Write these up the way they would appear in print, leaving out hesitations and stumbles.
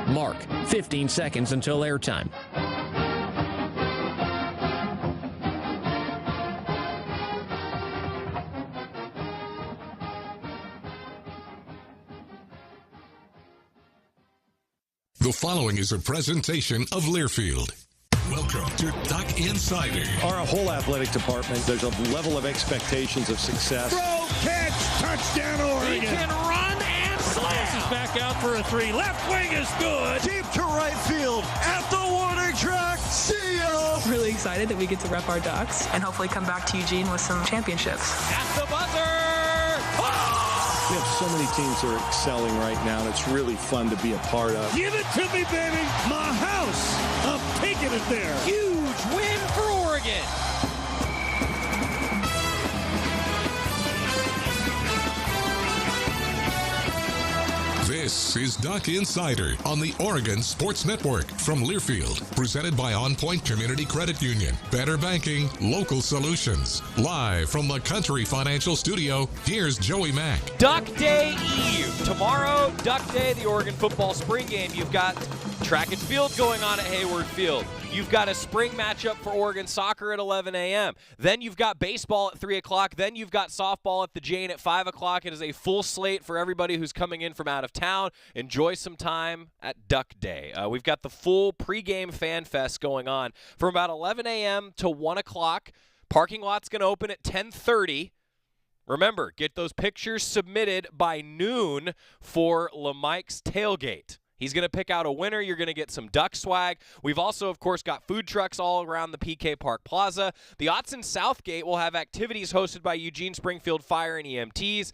Mark, 15 seconds until airtime. The following is a presentation of Learfield. Welcome to Duck Insider. Our whole athletic department, there's a level of expectations of success. Throw, catch, touchdown, Oregon. He can run and slam. This is back out for a three. Left wing is good. Deep to right field at the warning track. See ya. Really excited that we get to rep our Ducks and hopefully come back to Eugene with some championships. At the buzzer. We have so many teams that are excelling right now, and it's really fun to be a part of. Give it to me, baby. My house. I'm taking it there. Huge win for Oregon. This is Duck Insider on the Oregon Sports Network from Learfield, presented by On Point Community Credit Union. Better banking, local solutions. Live from the Country Financial Studio, here's Joey Mack. Duck Day Eve. Tomorrow, Duck Day, the Oregon football spring game. You've got track and field going on at Hayward Field. You've got a spring matchup for Oregon soccer at 11 a.m. Then you've got baseball at 3 o'clock. Then you've got softball at the Jane at 5 o'clock. It is a full slate for everybody who's coming in from out of town. Enjoy some time at Duck Day. We've got the full pregame fan fest going on from about 11 a.m. to 1 o'clock. Parking lot's going to open at 10:30. Remember, get those pictures submitted by noon for LeMike's tailgate. He's going to pick out a winner. You're going to get some Duck swag. We've also, of course, got food trucks all around the PK Park Plaza. The Autzen Southgate will have activities hosted by Eugene Springfield Fire and EMTs.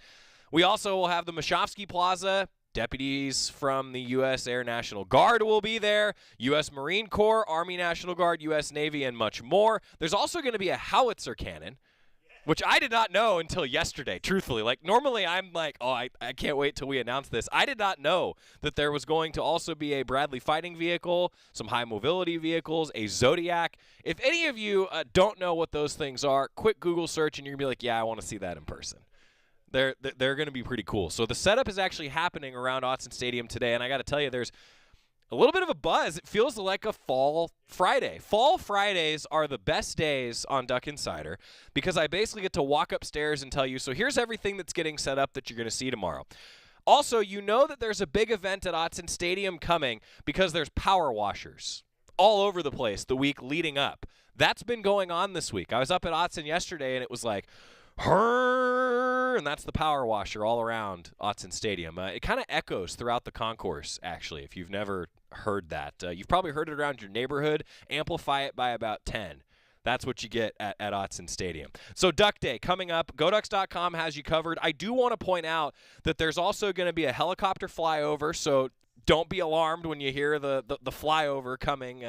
We also will have the Wasikowski Plaza. Deputies from the U.S. Air National Guard will be there, U.S. Marine Corps, Army National Guard, U.S. Navy, and much more. There's also going to be a howitzer cannon, which I did not know until yesterday, truthfully. Like, normally I'm like, oh, I can't wait till we announce this. I did not know that there was going to also be a Bradley fighting vehicle, some high mobility vehicles, a Zodiac. If any of you don't know what those things are, quick Google search and you're going to be like, yeah, I want to see that in person. They're going to be pretty cool. So the setup is actually happening around Autzen Stadium today, and I got to tell you, there's a little bit of a buzz. It feels like a fall Friday. Fall Fridays are the best days on Duck Insider because I basically get to walk upstairs and tell you, so here's everything that's getting set up that you're going to see tomorrow. Also, you know that there's a big event at Autzen Stadium coming because there's power washers all over the place the week leading up. That's been going on this week. I was up at Autzen yesterday, and it was like, and that's the power washer all around Autzen Stadium. It kind of echoes throughout the concourse, actually, if you've never heard that. You've probably heard it around your neighborhood. Amplify it by about 10. That's what you get at Autzen Stadium. So Duck Day coming up. GoDucks.com has you covered. I do want to point out that there's also going to be a helicopter flyover, so don't be alarmed when you hear the flyover coming.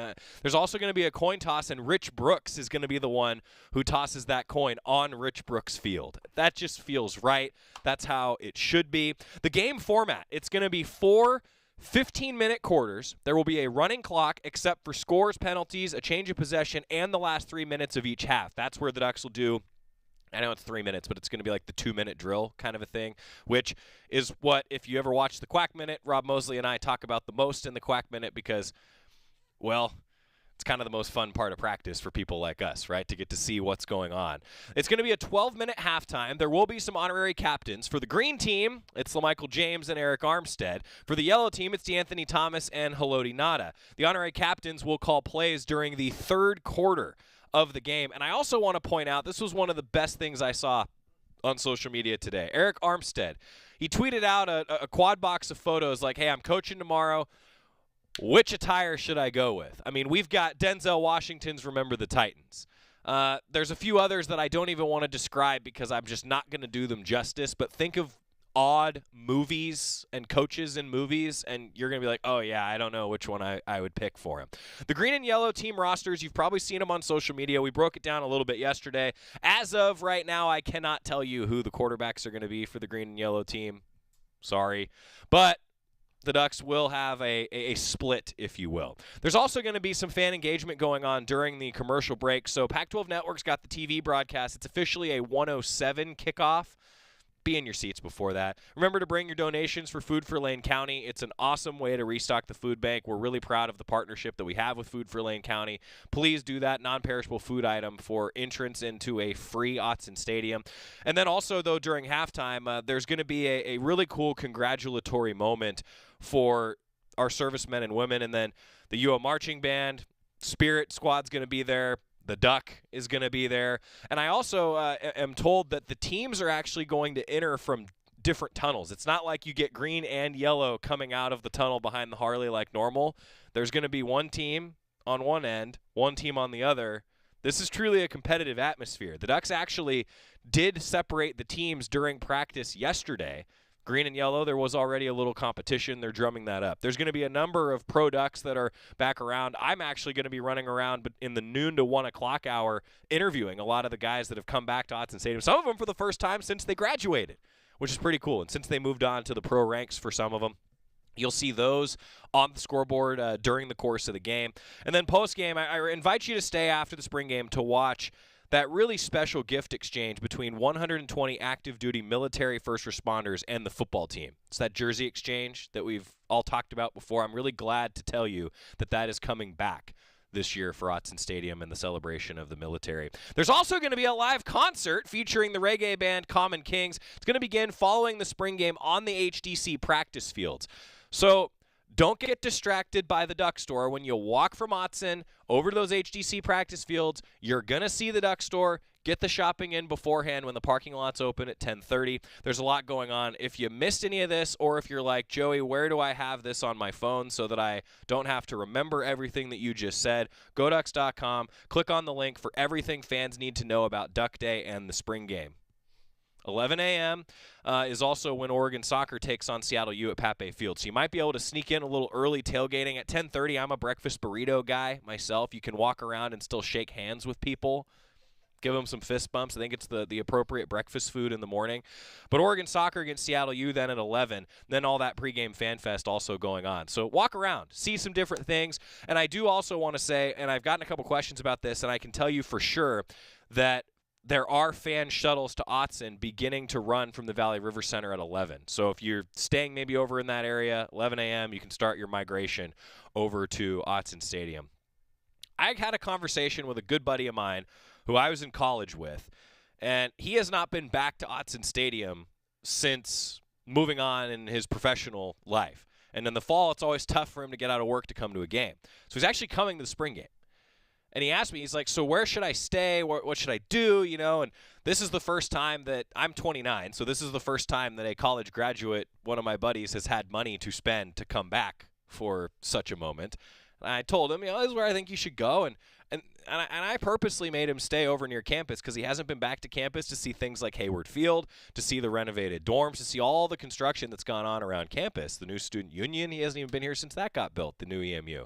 There's also going to be a coin toss, and Rich Brooks is going to be the one who tosses that coin on Rich Brooks Field. That just feels right. That's how it should be. The game format, it's going to be 4 15-minute quarters. There will be a running clock except for scores, penalties, a change of possession, and the last 3 minutes of each half. That's where the Ducks will do, I know it's 3 minutes, but it's going to be like the 2-minute drill kind of a thing, which is what, if you ever watch the Quack Minute, Rob Mosley and I talk about the most in the Quack Minute because, well, it's kind of the most fun part of practice for people like us, right, to get to see what's going on. It's going to be a 12-minute halftime. There will be some honorary captains. For the green team, it's LaMichael James and Eric Armstead. For the yellow team, it's DeAnthony Thomas and Haloti Nada. The honorary captains will call plays during the third quarter of the game. And I also want to point out, this was one of the best things I saw on social media today. Eric Armstead, he tweeted out a quad box of photos like, hey, I'm coaching tomorrow. Which attire should I go with? I mean, we've got Denzel Washington's Remember the Titans. There's a few others that I don't even want to describe because I'm just not going to do them justice, but think of odd movies and coaches in movies, and you're going to be like, oh, yeah, I don't know which one I would pick for him. The green and yellow team rosters, you've probably seen them on social media. We broke it down a little bit yesterday. As of right now, I cannot tell you who the quarterbacks are going to be for the green and yellow team. Sorry. But the Ducks will have a split, if you will. There's also going to be some fan engagement going on during the commercial break. So Pac-12 Network's got the TV broadcast. It's officially a 107 kickoff. be in your seats before that. Remember to bring your donations for Food for Lane County. It's an awesome way to restock the food bank. We're really proud of the partnership that we have with Food for Lane County. Please do that non-perishable food item for entrance into a free Autzen Stadium. And then also, though, during halftime, there's going to be a really cool congratulatory moment for our servicemen and women. And then the UO Marching Band, Spirit Squad's going to be there. The Duck is going to be there. And I also am told that the teams are actually going to enter from different tunnels. It's not like you get green and yellow coming out of the tunnel behind the Harley like normal. There's going to be one team on one end, one team on the other. This is truly a competitive atmosphere. The Ducks actually did separate the teams during practice yesterday. Green and yellow, there was already a little competition. They're drumming that up. There's going to be a number of pro Ducks that are back around. I'm actually going to be running around in the noon to 1 o'clock hour interviewing a lot of the guys that have come back to Autzen Stadium, some of them for the first time since they graduated, which is pretty cool. And since they moved on to the pro ranks for some of them, you'll see those on the scoreboard during the course of the game. And then post-game, I invite you to stay after the spring game to watch that really special gift exchange between 120 active duty military first responders and the football team. It's that jersey exchange that we've all talked about before. I'm really glad to tell you that that is coming back this year for Autzen Stadium and the celebration of the military. There's also going to be a live concert featuring the reggae band Common Kings. It's going to begin following the spring game on the HDC practice fields. So don't get distracted by the Duck Store. When you walk from Autzen over to those HDC practice fields, you're going to see the Duck Store. Get the shopping in beforehand when the parking lot's open at 10:30. There's a lot going on. If you missed any of this, or if you're like, Joey, where do I have this on my phone so that I don't have to remember everything that you just said, GoDucks.com. Click on the link for everything fans need to know about Duck Day and the spring game. 11 a.m. Is also when Oregon soccer takes on Seattle U at Pape Field. So you might be able to sneak in a little early tailgating. At 10:30, I'm a breakfast burrito guy myself. You can walk around and still shake hands with people, give them some fist bumps. I think it's the appropriate breakfast food in the morning. But Oregon soccer against Seattle U then at 11. Then all that pregame fan fest also going on. So walk around, see some different things. And I do also want to say, and I've gotten a couple questions about this, and I can tell you for sure that there are fan shuttles to Autzen beginning to run from the Valley River Center at 11. So if you're staying maybe over in that area, 11 a.m., you can start your migration over to Autzen Stadium. I had a conversation with a good buddy of mine who I was in college with, and he has not been back to Autzen Stadium since moving on in his professional life. And in the fall, it's always tough for him to get out of work to come to a game. So he's actually coming to the spring game. And he asked me, he's like, so where should I stay? What should I do? You know, and this is the first time that I'm 29. So this is the first time that a college graduate, one of my buddies, has had money to spend to come back for such a moment. And I told him, you know, this is where I think you should go. And I purposely made him stay over near campus because he hasn't been back to campus to see things like Hayward Field, to see the renovated dorms, to see all the construction that's gone on around campus. The new student union, he hasn't even been here since that got built, the new EMU.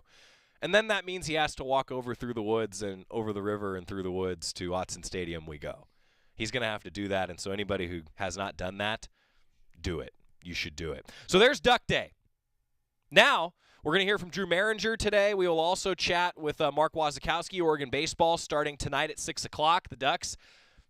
And then that means he has to walk over through the woods and over the river and through the woods to Autzen Stadium we go. He's going to have to do that, and so anybody who has not done that, do it. You should do it. So there's Duck Day. Now, we're going to hear from Drew Mehringer today. We will also chat with Mark Wasikowski, Oregon baseball, starting tonight at 6 o'clock. The Ducks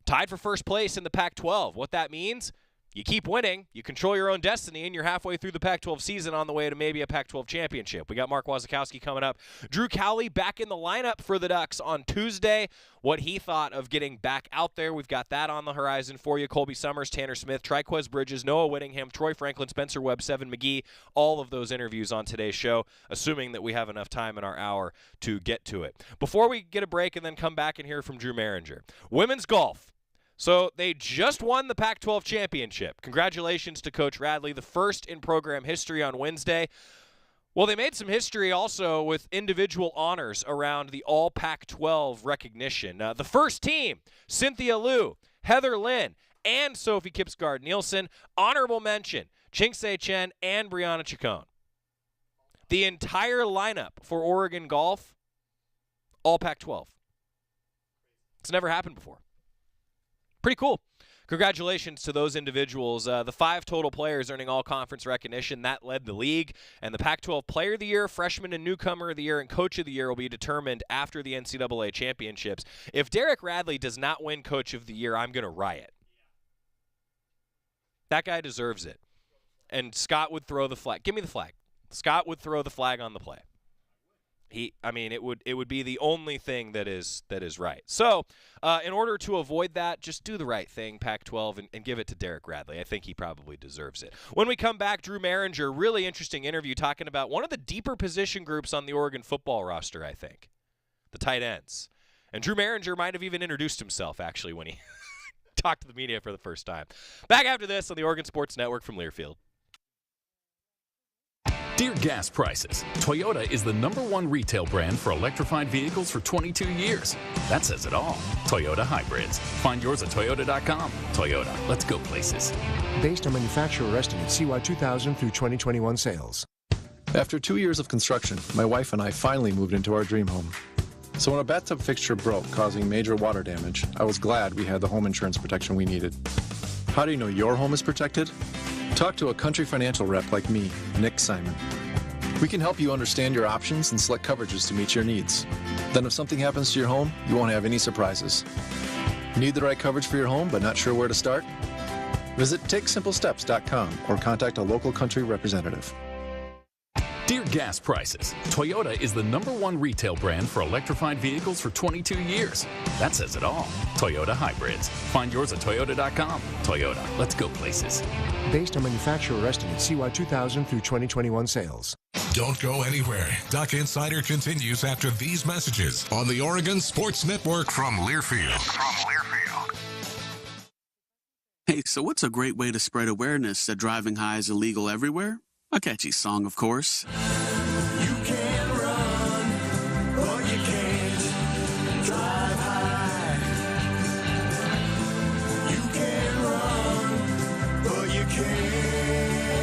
tied for first place in the Pac-12. What that means? You keep winning, you control your own destiny, and you're halfway through the Pac-12 season on the way to maybe a Pac-12 championship. We got Mark Wasikowski coming up. Drew Cali back in the lineup for the Ducks on Tuesday. What he thought of getting back out there, we've got that on the horizon for you. Colby Summers, Tanner Smith, Triquez Bridges, Noah Whittingham, Troy Franklin, Spencer Webb, Seven McGee, all of those interviews on today's show, assuming that we have enough time in our hour to get to it. Before we get a break and then come back and hear from Drew Mehringer, women's golf. So they just won the Pac-12 championship. Congratulations to Coach Radley, the first in program history on Wednesday. Well, they made some history also with individual honors around the All Pac-12 recognition. The first team, Cynthia Liu, Heather Lynn, and Sophie Kipsgard-Nielsen. Honorable mention, Ching-Se Chen and Brianna Chacon. The entire lineup for Oregon golf, All Pac-12. It's never happened before. Pretty cool. Congratulations to those individuals. The 5 total players earning all-conference recognition, that led the league. And the Pac-12 Player of the Year, Freshman and Newcomer of the Year, and Coach of the Year will be determined after the NCAA championships. If Derek Radley does not win Coach of the Year, I'm going to riot. That guy deserves it. And Scott would throw the flag. Give me the flag. Scott would throw the flag on the play. It would be the only thing that is right. So, in order to avoid that, just do the right thing, Pac-12, and give it to Derek Radley. I think he probably deserves it. When we come back, Drew Mehringer, really interesting interview talking about one of the deeper position groups on the Oregon football roster, I think, the tight ends. And Drew Mehringer might have even introduced himself, actually, when he talked to the media for the first time. Back after this on the Oregon Sports Network from Learfield. Dear gas prices, Toyota is the #1 retail brand for electrified vehicles for 22 years. That says it all. Toyota hybrids. Find yours at toyota.com. Toyota, let's go places. Based on manufacturer estimate CY 2000 through 2021 sales. After 2 years of construction, my wife and I finally moved into our dream home. So when a bathtub fixture broke, causing major water damage, I was glad we had the home insurance protection we needed. How do you know your home is protected? Talk to a Country Financial rep like me, Nick Simon. We can help you understand your options and select coverages to meet your needs. Then if something happens to your home, you won't have any surprises. Need the right coverage for your home but not sure where to start? Visit TakeSimpleSteps.com or contact a local Country representative. Dear gas prices, Toyota is the #1 retail brand for electrified vehicles for 22 years. That says it all. Toyota hybrids. Find yours at toyota.com. Toyota, let's go places. Based on manufacturer estimate CY 2000 through 2021 sales. Don't go anywhere. Duck Insider continues after these messages on the Oregon Sports Network from Learfield. Hey, so what's a great way to spread awareness that driving high is illegal everywhere? A catchy song, of course. You can run, but you can't drive high. You can run, but you can't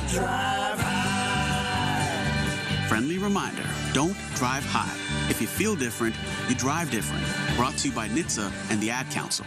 drive high. Friendly reminder, don't drive high. If you feel different, you drive different. Brought to you by NHTSA and the Ad Council.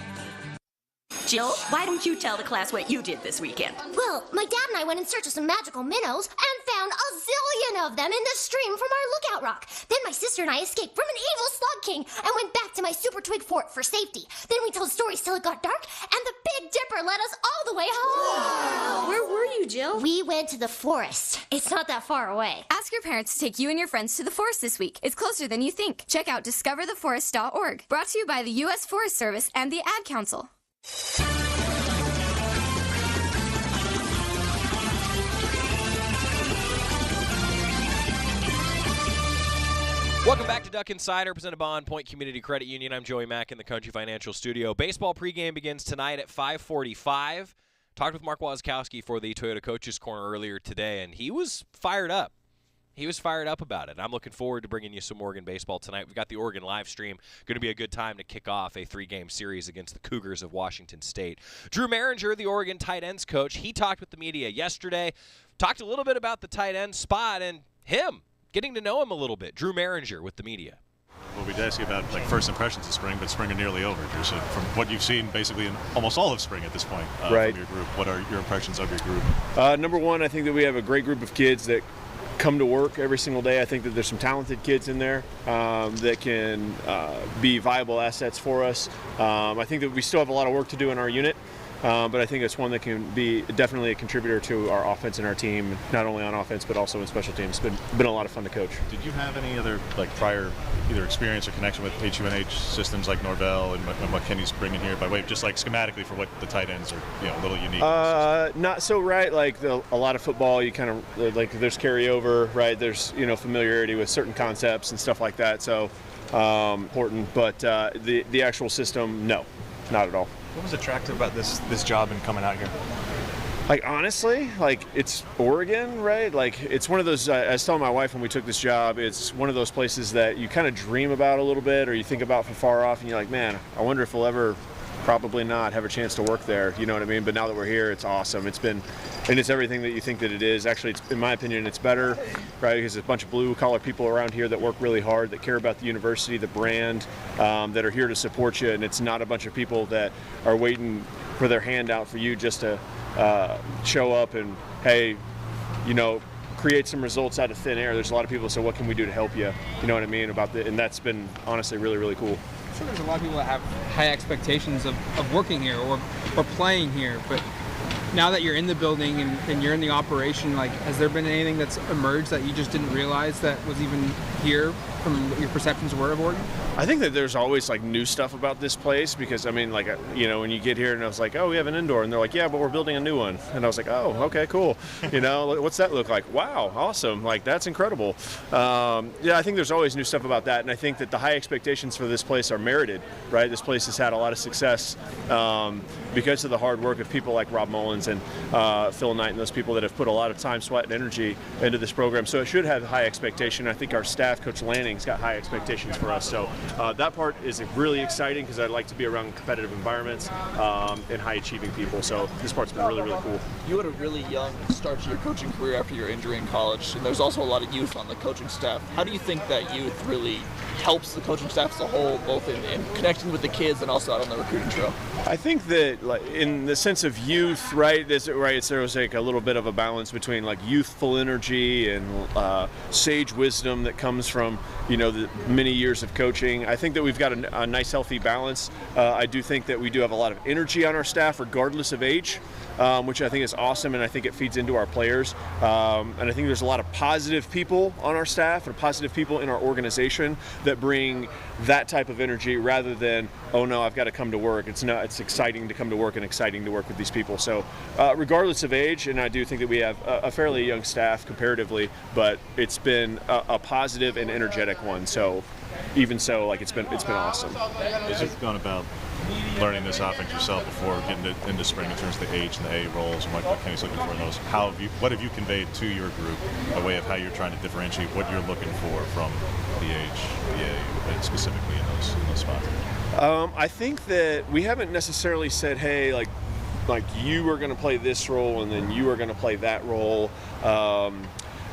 Jill, why don't you tell the class what you did this weekend? Well, my dad and I went in search of some magical minnows and found a zillion of them in the stream from our lookout rock. Then my sister and I escaped from an evil slug king and went back to my super twig fort for safety. Then we told stories till it got dark, and the Big Dipper led us all the way home. Wow. Where were you, Jill? We went to the forest. It's not that far away. Ask your parents to take you and your friends to the forest this week. It's closer than you think. Check out discovertheforest.org. Brought to you by the U.S. Forest Service and the Ad Council. Welcome back to Duck Insider, presented by On Point Community Credit Union. I'm Joey Mack in the Country Financial Studio. Baseball pregame begins tonight at 5:45. Talked with Mark Wasikowski for the Toyota Coaches Corner earlier today, and he was fired up. He was fired up about it. I'm looking forward to bringing you some Oregon baseball tonight. We've got the Oregon live stream. Going to be a good time to kick off a 3-game series against the Cougars of Washington State. Drew Mehringer, the Oregon tight ends coach, he talked with the media yesterday, talked a little bit about the tight end spot and him, getting to know him a little bit. Drew Mehringer with the media. Well, we'd ask you about first impressions of spring, but spring are nearly over, Drew. So from what you've seen basically in almost all of spring at this point from your group, what are your impressions of your group? Number one, I think that we have a great group of kids that come to work every single day. I think that there's some talented kids in there that can be viable assets for us. I think that we still have a lot of work to do in our unit, but I think it's one that can be definitely a contributor to our offense and our team, not only on offense but also in special teams. It's been a lot of fun to coach. Did you have any other prior either experience or connection with HUNH systems like Norvell and what Kenny's bringing here by way of just schematically for what the tight ends are, a little unique? Not so, right? A lot of football, you kind of there's carryover, right? There's familiarity with certain concepts and stuff like that. So important, but the actual system, no, not at all. What was attractive about this job and coming out here? Honestly, it's Oregon, right? It's one of those, I was telling my wife when we took this job, it's one of those places that you kind of dream about a little bit or you think about from far off and you're like, man, I wonder if we'll ever, probably not, have a chance to work there, you know what I mean? But now that we're here, it's awesome. It's everything that you think that it is. Actually, in my opinion, it's better, right? Because there's a bunch of blue-collar people around here that work really hard, that care about the university, the brand, that are here to support you, and it's not a bunch of people that are waiting for their hand out for you just to show up and, hey, create some results out of thin air. There's a lot of people that say, what can we do to help you? You know what I mean? And that's been honestly really, really cool. sure there's a lot of people that have high expectations of working here or playing here, but now that you're in the building and you're in the operation, like, has there been anything that's emerged that you just didn't realize that was even here from what your perceptions were of Oregon? I think that there's always like new stuff about this place because I mean, like, you know, when you get here and I was like, oh, we have an indoor, and they're like, yeah, but we're building a new one, and I was like, oh, okay, cool. You know, what's that look like? Wow, awesome, like that's incredible. Yeah, I think there's always new stuff about that, and I think that the high expectations for this place are merited, right? This place has had a lot of success because of the hard work of people like Rob Mullins and Phil Knight and those people that have put a lot of time, sweat, and energy into this program. So it should have high expectation. I think our staff, Coach Lanning's got high expectations for us. So that part is really exciting because I like to be around competitive environments and high-achieving people. So this part's been really, really cool. You had a really young start to your coaching career after your injury in college, and there's also a lot of youth on the coaching staff. How do you think that youth really helps the coaching staff as a whole, both in connecting with the kids and also out on the recruiting trail? I think that, like, in the sense of youth, right, there was like a little bit of a balance between like youthful energy and sage wisdom that comes from, you know, the many years of coaching. I think that we've got a nice, healthy balance. I do think that we do have a lot of energy on our staff, regardless of age, which I think is awesome, and I think it feeds into our players. And I think there's a lot of positive people on our staff and positive people in our organization that bring that type of energy rather than, oh no, I've got to come to work. It's exciting to come to work and exciting to work with these people. So regardless of age, and I do think that we have a fairly young staff comparatively, but it's been a positive and energetic one. So even so, like, it's been awesome. As you've gone about learning this offense yourself before getting into spring in terms of the H and the A roles and what Kenny's looking for in those, what have you conveyed to your group a way of how you're trying to differentiate what you're looking for from the H, the A, and specifically in those spots? I think that we haven't necessarily said, hey, like you are going to play this role and then you are going to play that role.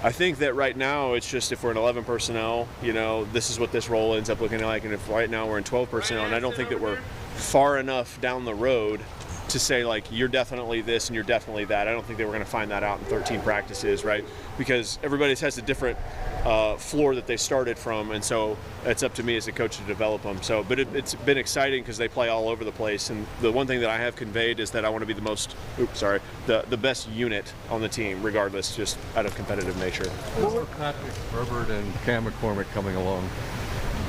I think that right now it's just if we're in 11 personnel, you know, this is what this role ends up looking like. And if right now we're in 12 personnel, and I don't think that we're far enough down the road to say, like, you're definitely this and you're definitely that. I don't think that we're going to find that out in 13 practices, right? Because everybody has a different floor that they started from, and so it's up to me as a coach to develop them. So, but it's been exciting because they play all over the place. And the one thing that I have conveyed is that I want to be the best unit on the team, regardless, just out of competitive nature. What were Patrick Herbert and Cam McCormick coming along?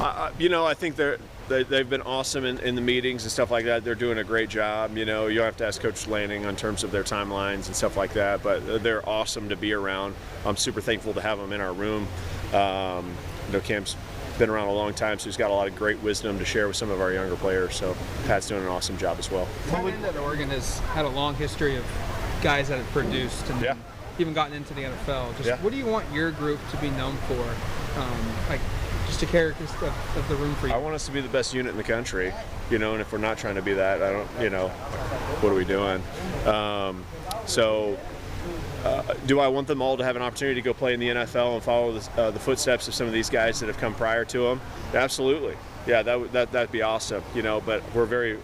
I think they've been awesome in the meetings and stuff like that. They're doing a great job. You know, you'll have to ask Coach Lanning on terms of their timelines and stuff like that, but they're awesome to be around. I'm super thankful to have them in our room. Cam's been around a long time, so he's got a lot of great wisdom to share with some of our younger players. So Pat's doing an awesome job as well. That Oregon has had a long history of guys that have produced and even gotten into the NFL. What do you want your group to be known for? Just a character of the room for you. I want us to be the best unit in the country, you know, and if we're not trying to be that, what are we doing? Do I want them all to have an opportunity to go play in the NFL and follow the footsteps of some of these guys that have come prior to them? Absolutely. Yeah, that'd be awesome, you know, but we're very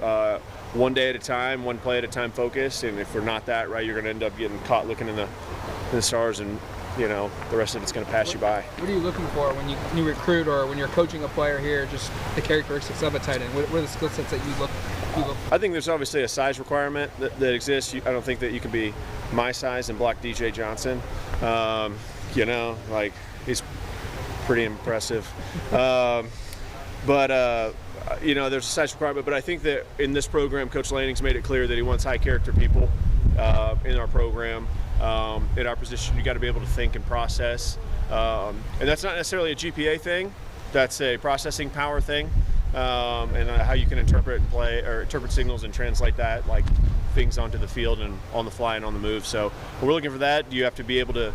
one day at a time, one play at a time focused, and if we're not that, right, you're going to end up getting caught looking in the stars, and you know, the rest of it's going to pass you by. What are you looking for when you recruit or when you're coaching a player here, just the characteristics of a tight end? What are the skill sets that you look for? I think there's obviously a size requirement that exists. I don't think that you can be my size and block DJ Johnson. You know, like, he's pretty impressive. You know, there's a size requirement, but I think that in this program, Coach Lanning's made it clear that he wants high character people in our program. In our position, you got to be able to think and process, and that's not necessarily a GPA thing. That's a processing power thing, and how you can interpret and play, or interpret signals and translate that, like, things onto the field and on the fly and on the move. So we're looking for that. You have to be able to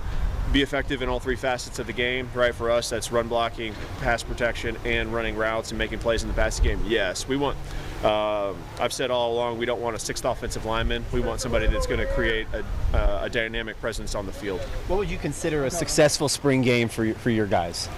be effective in all three facets of the game, right? For us, that's run blocking, pass protection, and running routes and making plays in the passing game. Yes, we want. I've said all along, we don't want a sixth offensive lineman. We want somebody that's going to create a dynamic presence on the field. What would you consider a successful spring game for your guys?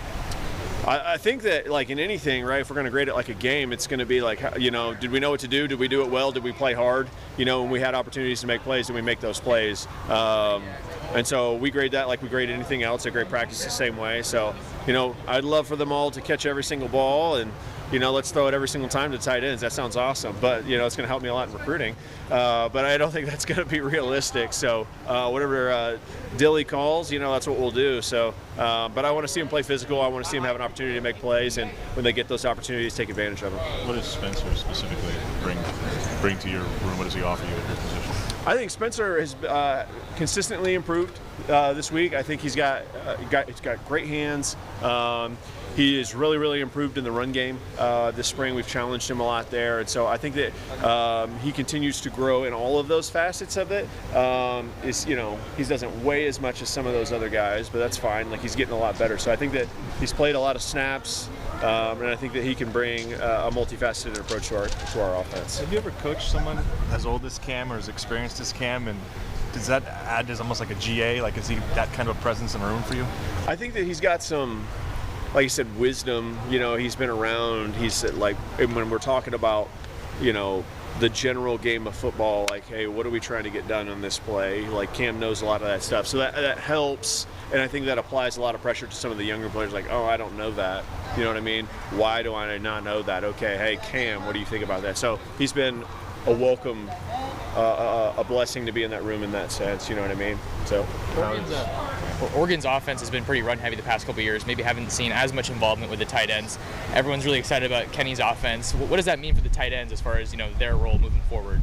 I think that, like in anything, right, if we're going to grade it like a game, it's going to be like, you know, did we know what to do? Did we do it well? Did we play hard? You know, when we had opportunities to make plays, did we make those plays? And so we grade that like we grade anything else. A great practice the same way. So, you know, I'd love for them all to catch every single ball and let's throw it every single time to tight ends. That sounds awesome, but it's going to help me a lot in recruiting. But I don't think that's going to be realistic. So whatever Dilly calls, that's what we'll do. So, but I want to see him play physical. I want to see him have an opportunity to make plays, and when they get those opportunities, take advantage of them. What does Spencer specifically bring to your room? What does he offer you at your position? I think Spencer has consistently improved this week. I think he's got great hands. He is really, really improved in the run game this spring. We've challenged him a lot there, and so I think that he continues to grow in all of those facets of it. He doesn't weigh as much as some of those other guys, but that's fine. Like, he's getting a lot better. So I think that he's played a lot of snaps, and I think that he can bring a multifaceted approach to our offense. Have you ever coached someone as old as Cam or as experienced as Cam, and does that add as almost like a GA? Like, is he that kind of a presence in the room for you? I think that he's got some, like you said, wisdom. He's been around. He's like, when we're talking about, the general game of football, like, hey, what are we trying to get done on this play? Like, Cam knows a lot of that stuff. So that helps, and I think that applies a lot of pressure to some of the younger players, like, oh, I don't know that. You know what I mean? Why do I not know that? Okay, hey, Cam, what do you think about that? So he's been a welcome, a blessing to be in that room in that sense, you know what I mean? So Oregon's offense has been pretty run-heavy the past couple of years. Maybe haven't seen as much involvement with the tight ends. Everyone's really excited about Kenny's offense. What does that mean for the tight ends as far as their role moving forward?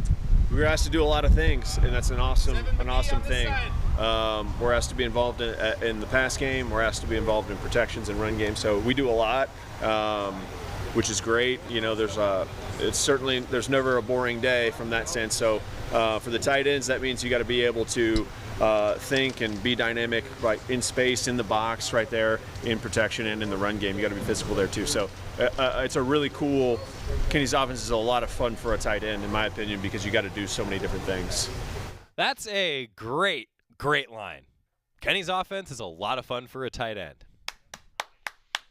We're asked to do a lot of things, and that's an awesome thing. We're asked to be involved in the pass game. We're asked to be involved in protections and run game. So we do a lot, which is great. There's never a boring day from that sense. So for the tight ends, that means you got to be able to think and be dynamic, right, in space, in the box, right there, in protection and in the run game. You got to be physical there too. So it's a really cool. Kenny's offense is a lot of fun for a tight end, in my opinion, because you got to do so many different things. That's a great line. Kenny's offense is a lot of fun for a tight end,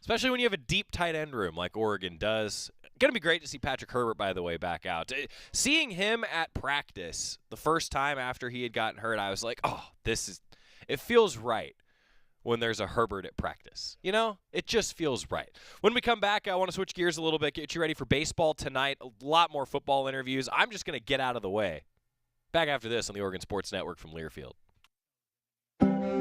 especially when you have a deep tight end room like Oregon does. Going to be great to see Patrick Herbert, by the way, back out. Seeing him at practice the first time after he had gotten hurt, I was like, oh, it feels right when there's a Herbert at practice. It just feels right. When we come back, I want to switch gears a little bit, get you ready for baseball tonight, a lot more football interviews. I'm just going to get out of the way. Back after this on the Oregon Sports Network from Learfield.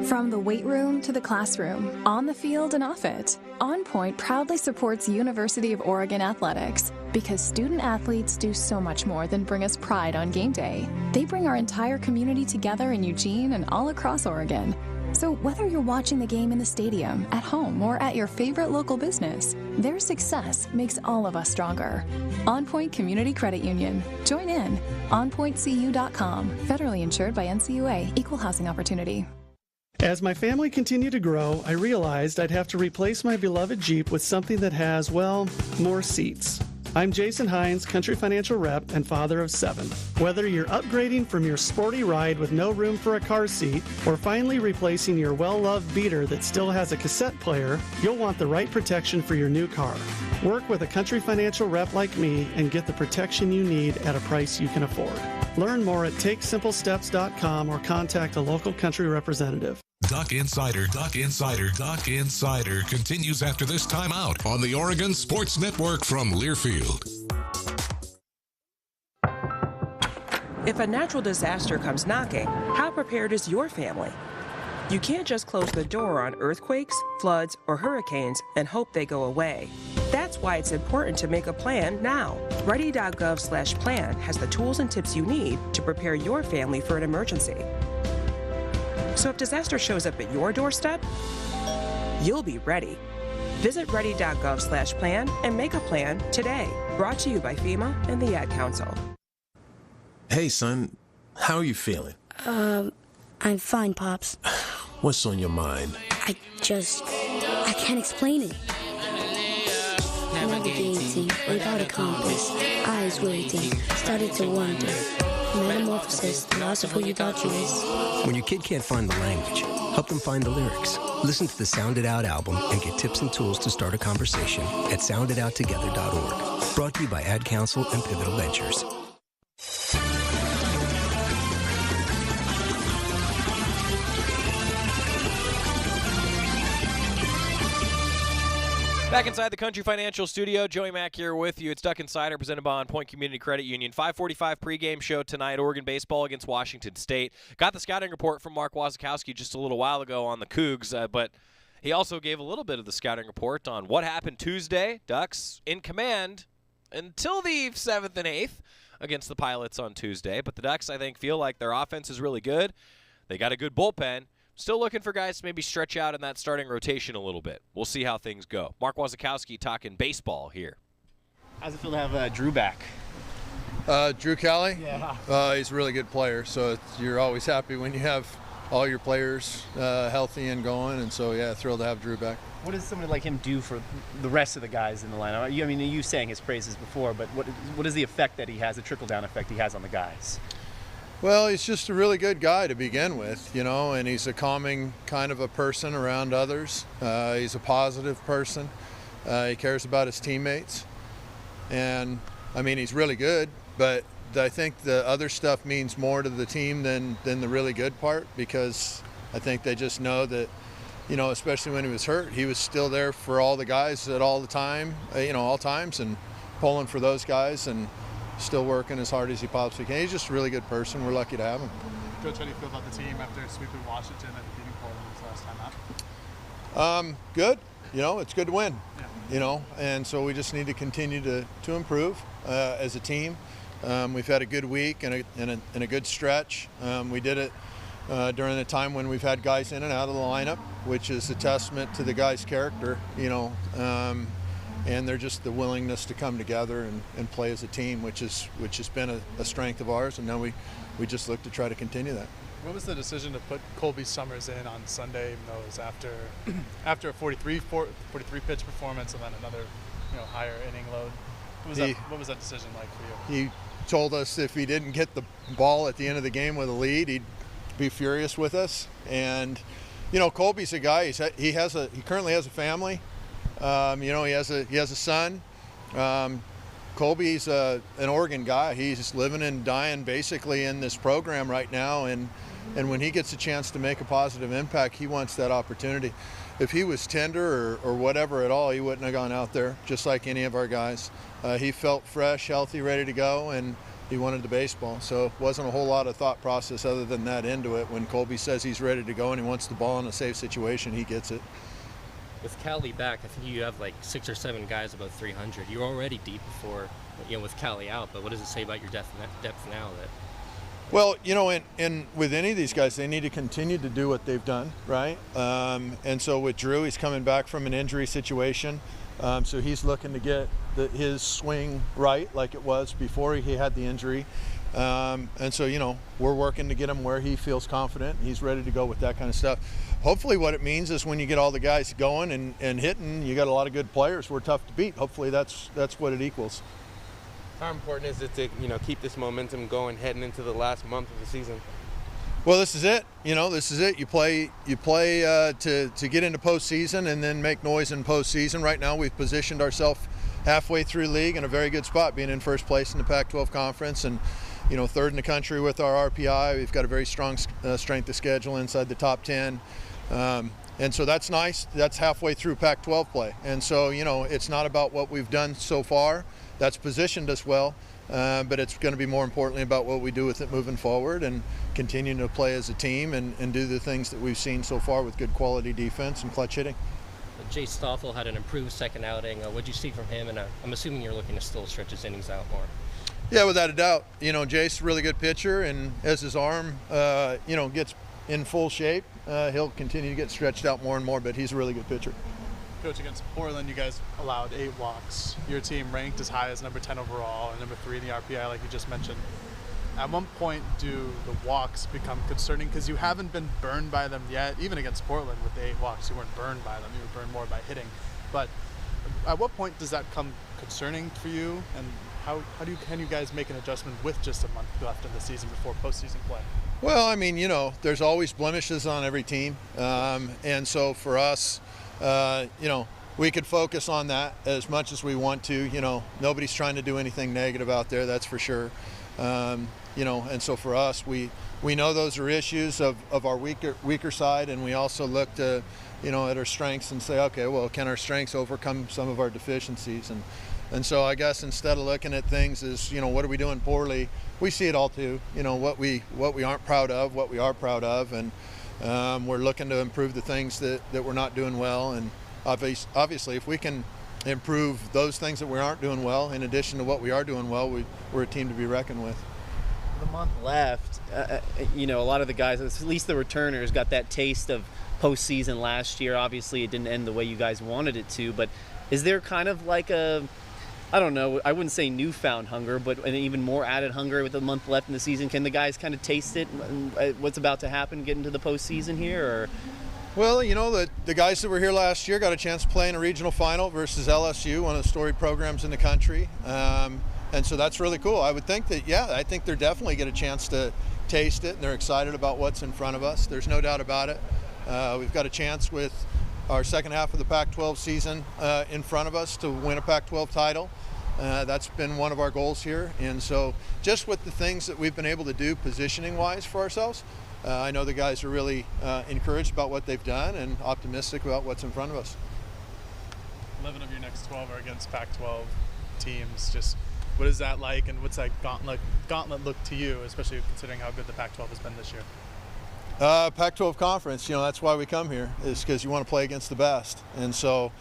From the weight room to the classroom, on the field and off it, On Point proudly supports University of Oregon athletics because student athletes do so much more than bring us pride on game day. They bring our entire community together in Eugene and all across Oregon. So whether you're watching the game in the stadium, at home, or at your favorite local business, their success makes all of us stronger. On Point Community Credit Union. Join in. OnPointCU.com. Federally insured by NCUA. Equal housing opportunity. As my family continued to grow, I realized I'd have to replace my beloved Jeep with something that has, well, more seats. I'm Jason Hines, Country Financial Rep and father of 7. Whether you're upgrading from your sporty ride with no room for a car seat or finally replacing your well-loved beater that still has a cassette player, you'll want the right protection for your new car. Work with a Country Financial Rep like me and get the protection you need at a price you can afford. Learn more at TakeSimpleSteps.com or contact a local Country representative. Duck Insider continues after this timeout on the Oregon Sports Network from Learfield. If a natural disaster comes knocking, how prepared is your family? You can't just close the door on earthquakes, floods, or hurricanes and hope they go away. That's why it's important to make a plan now. Ready.gov/plan has the tools and tips you need to prepare your family for an emergency. So if disaster shows up at your doorstep, you'll be ready. Visit ready.gov/plan and make a plan today. Brought to you by FEMA and the Ad Council. Hey, son. How are you feeling? I'm fine, Pops. What's on your mind? I can't explain it. Navigating without a compass, eyes waiting, started to wonder. Metamorphosis, the loss of who you thought you was. When your kid can't find the language, help them find the lyrics. Listen to the Sound It Out album and get tips and tools to start a conversation at sounditouttogether.org. Brought to you by Ad Council and Pivotal Ventures. Back inside the Country Financial Studio, Joey Mack here with you. It's Duck Insider presented by On Point Community Credit Union. 5:45 pregame show tonight, Oregon baseball against Washington State. Got the scouting report from Mark Wasikowski just a little while ago on the Cougs, but he also gave a little bit of the scouting report on what happened Tuesday. Ducks in command until the 7th and 8th against the Pilots on Tuesday. But the Ducks, I think, feel like their offense is really good. They got a good bullpen. Still looking for guys to maybe stretch out in that starting rotation a little bit. We'll see how things go. Mark Wasikowski talking baseball here. How's it feel to have Drew back? Drew Cali? Yeah. He's a really good player, so you're always happy when you have all your players healthy and going, and so, yeah, thrilled to have Drew back. What does somebody like him do for the rest of the guys in the lineup? I mean, you sang his praises before, but what is the effect that he has, the trickle-down effect he has on the guys? Well, he's just a really good guy to begin with, you know, and he's a calming kind of a person around others. He's a positive person. He cares about his teammates. And, I mean, he's really good, but I think the other stuff means more to the team than the really good part, because I think they just know that, you know, especially when he was hurt, he was still there for all the guys at all the time, you know, all times, and pulling for those guys and still working as hard as he possibly can. He's just a really good person. We're lucky to have him. Coach, how do you feel about the team after sweeping Washington and beating Portland this last time out? Good. You know, it's good to win. Yeah. You know, and so we just need to continue to improve as a team. We've had a good week and a good stretch. We did it during the time when we've had guys in and out of the lineup, which is a testament to the guys' character, you know, and they're just the willingness to come together and play as a team, which has been a strength of ours, and now we just look to try to continue that. What was the decision to put Colby Summers in on Sunday, even though it was after a 43 pitch performance and then another, you know, higher inning load? What was that decision like for you? He told us if he didn't get the ball at the end of the game with a lead, he'd be furious with us. And you know, Colby's a guy. He currently has a family. You know, he has a son. Colby's an Oregon guy. He's living and dying basically in this program right now, and when he gets a chance to make a positive impact, he wants that opportunity. If he was tender or whatever at all, he wouldn't have gone out there, just like any of our guys. He felt fresh, healthy, ready to go, and he wanted the baseball. So it wasn't a whole lot of thought process other than that into it. When Colby says he's ready to go and he wants the ball in a safe situation, he gets it. With Cali back, I think you have like 6 or 7 guys above 300. You're already deep before, you know, with Cali out, but what does it say about your depth now? Well, you know, and with any of these guys, they need to continue to do what they've done, right? And so with Drew, he's coming back from an injury situation, so he's looking to get his swing right like it was before he had the injury. And so, you know, we're working to get him where he feels confident. He's ready to go with that kind of stuff. Hopefully what it means is when you get all the guys going and hitting, you got a lot of good players. We're tough to beat. Hopefully that's what it equals. How important is it to, you know, keep this momentum going heading into the last month of the season? Well, this is it. You know, this is it. You play to get into postseason and then make noise in postseason. Right now we've positioned ourselves halfway through league in a very good spot, being in first place in the Pac-12 conference and, you know, third in the country with our RPI. We've got a very strong strength of schedule inside the top 10. And so that's nice. That's halfway through Pac-12 play. And so, you know, it's not about what we've done so far. That's positioned us well, but it's going to be more importantly about what we do with it moving forward and continuing to play as a team and do the things that we've seen so far with good quality defense and clutch hitting. Jay Stoffel had an improved second outing. What did you see from him? And I'm assuming you're looking to still stretch his innings out more. Yeah, without a doubt. You know, Jay's a really good pitcher, and as his arm, you know, gets in full shape, he'll continue to get stretched out more and more, but he's a really good pitcher. Coach, against Portland, you guys allowed 8 walks. Your team ranked as high as number 10 overall and number 3 in the RPI, like you just mentioned. At one point, do the walks become concerning? Because you haven't been burned by them yet. Even against Portland with the 8 walks, you weren't burned by them. You were burned more by hitting. But at what point does that come concerning for you? And how can you guys make an adjustment with just a month left in the season before postseason play? Well, I mean, you know, there's always blemishes on every team. And so for us, you know, we could focus on that as much as we want to. You know, nobody's trying to do anything negative out there, that's for sure. You know, and so for us, we know those are issues of our weaker side, and we also look to at our strengths and say, okay, well, can our strengths overcome some of our deficiencies? And so I guess instead of looking at things as, what are we doing poorly, we see it all too. What we aren't proud of, what we are proud of, and we're looking to improve the things that we're not doing well. And obviously, if we can improve those things that we aren't doing well, in addition to what we are doing well, we're a team to be reckoned with. The month left, a lot of the guys, at least the returners, got that taste of postseason last year. Obviously, it didn't end the way you guys wanted it to, but is there kind of like I don't know, I wouldn't say newfound hunger, but an even more added hunger with a month left in the season? Can the guys kind of taste it, what's about to happen, get into the postseason here? Or? Well, the guys that were here last year got a chance to play in a regional final versus LSU, one of the storied programs in the country. And so that's really cool. I would think that, I think they're definitely get a chance to taste it, and they're excited about what's in front of us. There's no doubt about it. We've got a chance with our second half of the Pac-12 season in front of us to win a Pac-12 title. That's been one of our goals here. And so just with the things that we've been able to do positioning-wise for ourselves, I know the guys are really encouraged about what they've done and optimistic about what's in front of us. 11 of your next 12 are against Pac-12 teams. Just what is that like, and what's that gauntlet look to you, especially considering how good the Pac-12 has been this year? Pac-12 conference, that's why we come here, is because you want to play against the best. And so,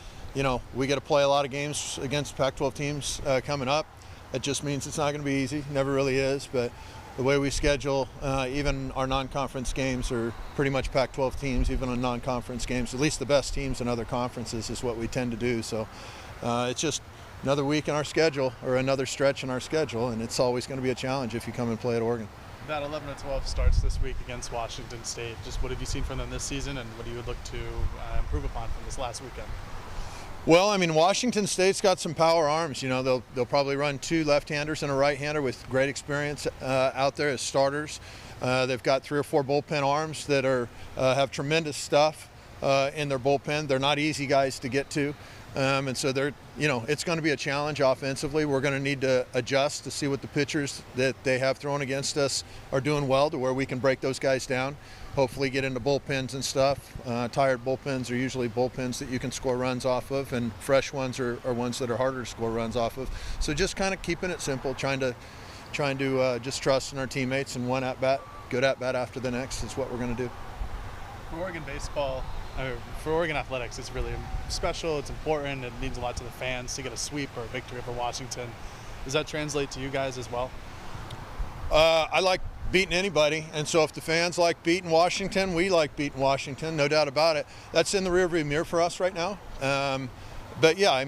we get to play a lot of games against Pac-12 teams coming up. It just means it's not going to be easy. Never really is. But the way we schedule, even our non-conference games are pretty much Pac-12 teams, even on non-conference games. At least the best teams in other conferences is what we tend to do. So it's just another week in our schedule, or another stretch in our schedule, and it's always going to be a challenge if you come and play at Oregon. That 11-12 starts this week against Washington State. Just what have you seen from them this season, and what do you look to improve upon from this last weekend? Well, Washington State's got some power arms. They'll probably run two left-handers and a right-hander with great experience out there as starters. They've got 3 or 4 bullpen arms that have tremendous stuff in their bullpen. They're not easy guys to get to. And so it's going to be a challenge offensively. We're going to need to adjust to see what the pitchers that they have thrown against us are doing well, to where we can break those guys down. Hopefully get into bullpens and stuff. Tired bullpens are usually bullpens that you can score runs off of, and fresh ones are ones that are harder to score runs off of. So just kind of keeping it simple, trying to just trust in our teammates, and one at-bat, good at-bat after the next is what we're going to do. For Oregon baseball, for Oregon athletics, it's really special, it's important, it means a lot to the fans to get a sweep or a victory for Washington. Does that translate to you guys as well? I like beating anybody, and so if the fans like beating Washington, we like beating Washington, no doubt about it. That's in the rearview mirror for us right now. But yeah,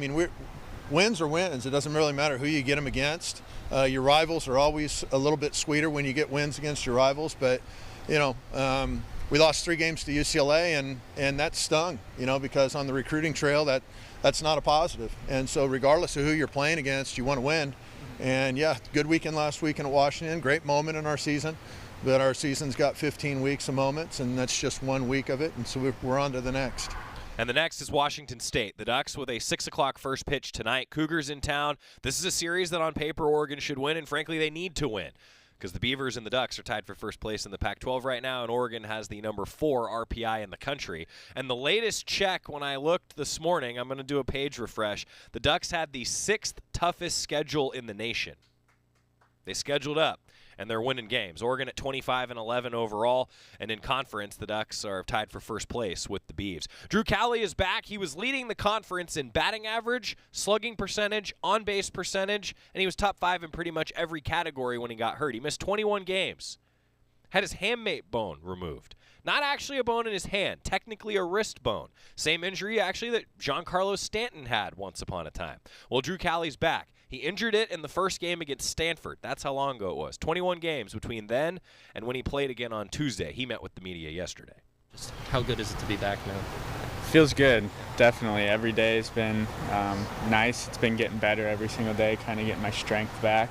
wins are wins. It doesn't really matter who you get them against. Your rivals are always a little bit sweeter when you get wins against your rivals, but we lost 3 games to UCLA, and that stung, because on the recruiting trail, that's not a positive. And so regardless of who you're playing against, you want to win. And yeah, good weekend last weekend at Washington, great moment in our season. But our season's got 15 weeks of moments, and that's just 1 week of it, and so we're on to the next. And the next is Washington State. The Ducks with a 6 o'clock first pitch tonight. Cougars in town. This is a series that on paper Oregon should win, and frankly they need to win, because the Beavers and the Ducks are tied for first place in the Pac-12 right now, and Oregon has the number 4 RPI in the country. And the latest check, when I looked this morning, I'm going to do a page refresh, the Ducks had the 6th toughest schedule in the nation. They scheduled up, and they're winning games. Oregon at 25-11 overall, and in conference, the Ducks are tied for first place with the Beavs. Drew Cali is back. He was leading the conference in batting average, slugging percentage, on-base percentage, and he was top 5 in pretty much every category when he got hurt. He missed 21 games. Had his hamate bone removed. Not actually a bone in his hand, technically a wrist bone. Same injury, actually, that Giancarlo Stanton had once upon a time. Well, Drew Cali's back. He injured it in the first game against Stanford. That's how long ago it was. 21 games between then and when he played again on Tuesday. He met with the media yesterday. Just how good is it to be back now? Feels good, definitely. Every day has been nice. It's been getting better every single day, kind of getting my strength back.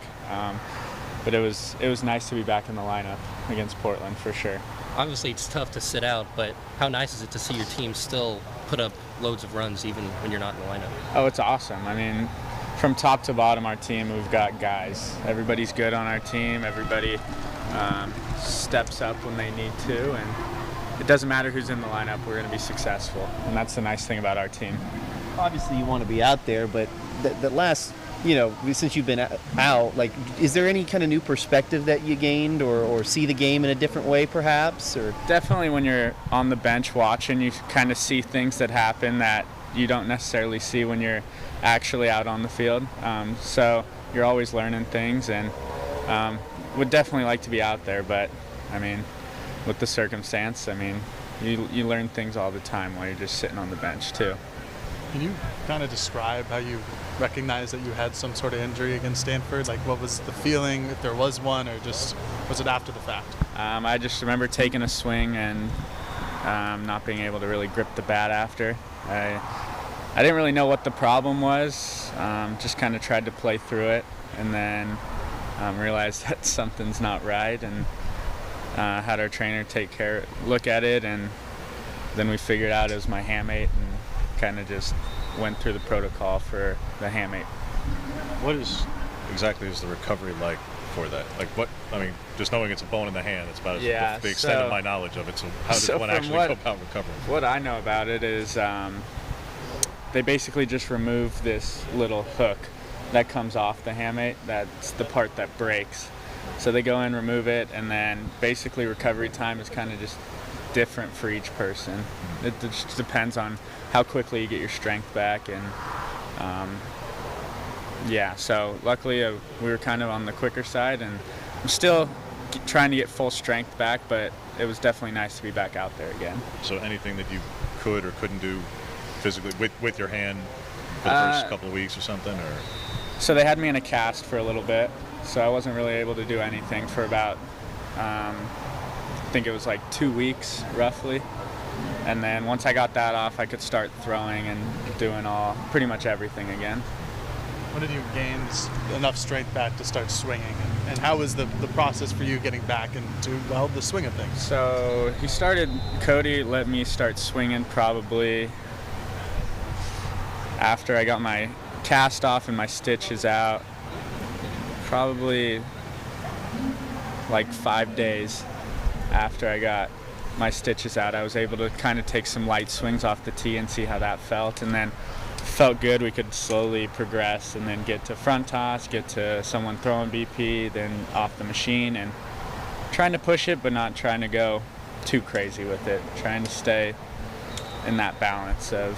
But it was nice to be back in the lineup against Portland for sure. Obviously, it's tough to sit out, but how nice is it to see your team still put up loads of runs even when you're not in the lineup? Oh, it's awesome. From top to bottom, our team, we've got guys. Everybody's good on our team. Everybody steps up when they need to, and it doesn't matter who's in the lineup, we're going to be successful. And that's the nice thing about our team. Obviously, you want to be out there, but the last, since you've been out, like, is there any kind of new perspective that you gained or see the game in a different way, perhaps? Or Definitely when you're on the bench watching, you kind of see things that happen that you don't necessarily see when you're actually out on the field. So you're always learning things, and would definitely like to be out there, but, I mean, with the circumstance, I mean, you learn things all the time while you're just sitting on the bench, too. Can you kind of describe how you recognized that you had some sort of injury against Stanford? Like, what was the feeling, if there was one, or just was it after the fact? I just remember taking a swing and not being able to really grip the bat after. I didn't really know what the problem was, just kind of tried to play through it, and then realized that something's not right, and had our trainer look at it, and then we figured out it was my hamate, and kind of just went through the protocol for the hamate. What exactly is the recovery like for that? Like, just knowing it's a bone in the hand, it's about the extent of my knowledge of it. So how does one actually go about recovering? What I know about it is they basically just remove this little hook that comes off the hamate. That's the part that breaks. So they go in, remove it, and then basically recovery time is kind of just different for each person. It just depends on how quickly you get your strength back, and so luckily we were kind of on the quicker side, and I'm still trying to get full strength back, but it was definitely nice to be back out there again. So anything that you could or couldn't do physically with your hand for the first couple of weeks or something? Or so they had me in a cast for a little bit, so I wasn't really able to do anything for about I think it was like 2 weeks roughly, and then once I got that off, I could start throwing and doing pretty much everything again. When did you gain enough strength back to start swinging, and how was the process for you getting back into the swing of things? So Cody let me start swinging probably after I got my cast off and my stitches out, probably like 5 days after I got my stitches out. I was able to kind of take some light swings off the tee and see how that felt, and then felt good. We could slowly progress and then get to front toss, get to someone throwing BP, then off the machine, and trying to push it but not trying to go too crazy with it, trying to stay in that balance of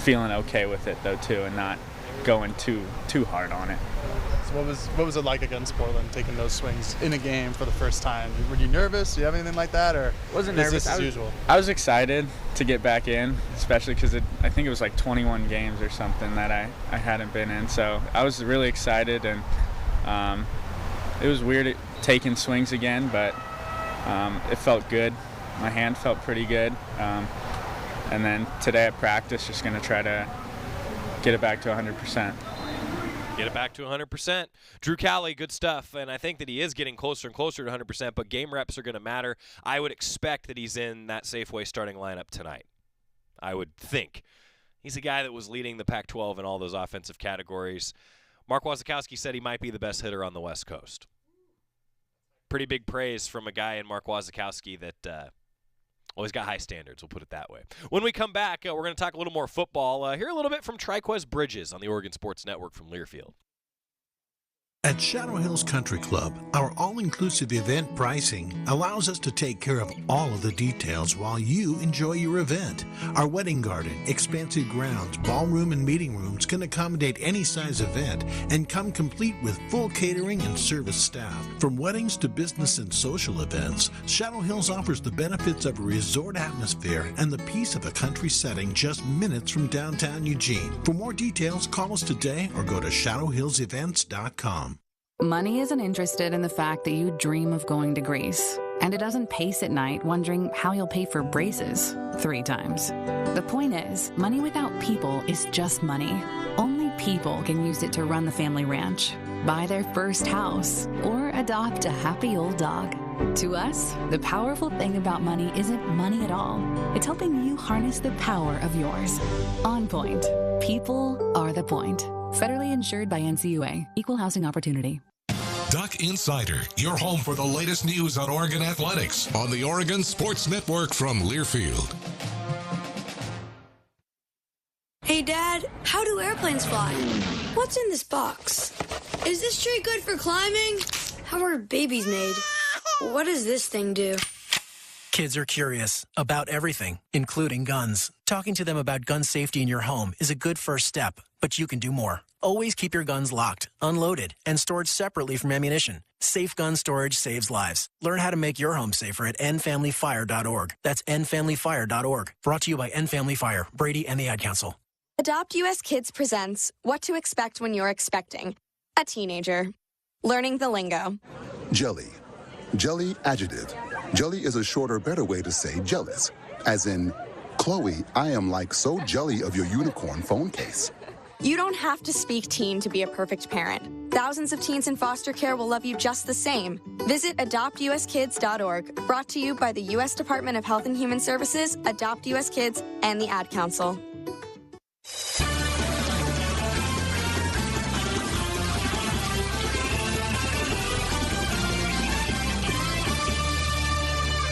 feeling okay with it though too, and not going too hard on it. So what was it like against Portland, taking those swings in a game for the first time? Were you nervous? Do you have anything like that, or wasn't nervous? This as usual? I was excited to get back in, especially because I think it was like 21 games or something that I hadn't been in. So I was really excited, and it was weird taking swings again, but it felt good. My hand felt pretty good, and then today at practice, just going to try to get it back to 100%. Get it back to 100%. Drew Cali, good stuff, and I think that he is getting closer and closer to 100%, but game reps are going to matter. I would expect that he's in that Safeway starting lineup tonight. I would think. He's a guy that was leading the Pac-12 in all those offensive categories. Mark Wasikowski said he might be the best hitter on the West Coast. Pretty big praise from a guy in Mark Wasikowski that he's got high standards, we'll put it that way. When we come back, we're going to talk a little more football. Hear a little bit from Triquez Bridges on the Oregon Sports Network from Learfield. At Shadow Hills Country Club, our all-inclusive event pricing allows us to take care of all of the details while you enjoy your event. Our wedding garden, expansive grounds, ballroom, and meeting rooms can accommodate any size event and come complete with full catering and service staff. From weddings to business and social events, Shadow Hills offers the benefits of a resort atmosphere and the peace of a country setting just minutes from downtown Eugene. For more details, call us today or go to shadowhillsevents.com. Money isn't interested in the fact that you dream of going to Greece, and it doesn't pace at night wondering how you'll pay for braces 3 times. The point is, money without people is just money. Only people can use it to run the family ranch, buy their first house, or adopt a happy old dog. To us, the powerful thing about money isn't money at all. It's helping you harness the power of yours. On Point. People are the point. Federally insured by NCUA. Equal housing opportunity. Duck Insider, your home for the latest news on Oregon athletics on the Oregon Sports Network from Learfield. Hey, Dad, how do airplanes fly? What's in this box? Is this tree good for climbing? How are babies made? What does this thing do? Kids are curious about everything, including guns. Talking to them about gun safety in your home is a good first step, but you can do more. Always keep your guns locked, unloaded, and stored separately from ammunition. Safe gun storage saves lives. Learn how to make your home safer at endfamilyfire.org. That's endfamilyfire.org. Brought to you by End Family Fire, Brady, and the Ad Council. Adopt US Kids presents What to Expect When You're Expecting a Teenager. Learning the lingo. Jelly. Jelly adjective. Jelly is a shorter, better way to say jealous. As in, Chloe, I am like so jelly of your unicorn phone case. You don't have to speak teen to be a perfect parent. Thousands of teens in foster care will love you just the same. Visit adoptuskids.org. Brought to you by the U.S. Department of Health and Human Services, Adopt US Kids, and the Ad Council.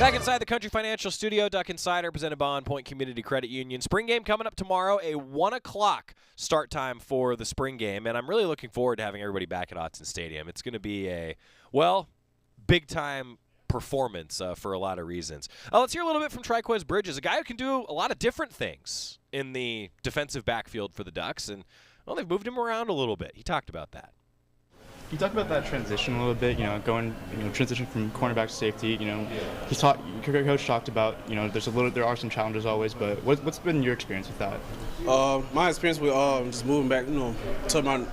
Back inside the Country Financial Studio, Duck Insider presented by On Point Community Credit Union. Spring game coming up tomorrow, a 1 o'clock start time for the spring game, and I'm really looking forward to having everybody back at Autzen Stadium. It's going to be a, well, big-time performance for a lot of reasons. Let's hear a little bit from Triquez Bridges, a guy who can do a lot of different things in the defensive backfield for the Ducks, and, well, they've moved him around a little bit. He talked about that. Can you talk about that transition a little bit? Transition from cornerback to safety. Coach talked about, there are some challenges always, but what's been your experience with that? My experience with just moving back, to my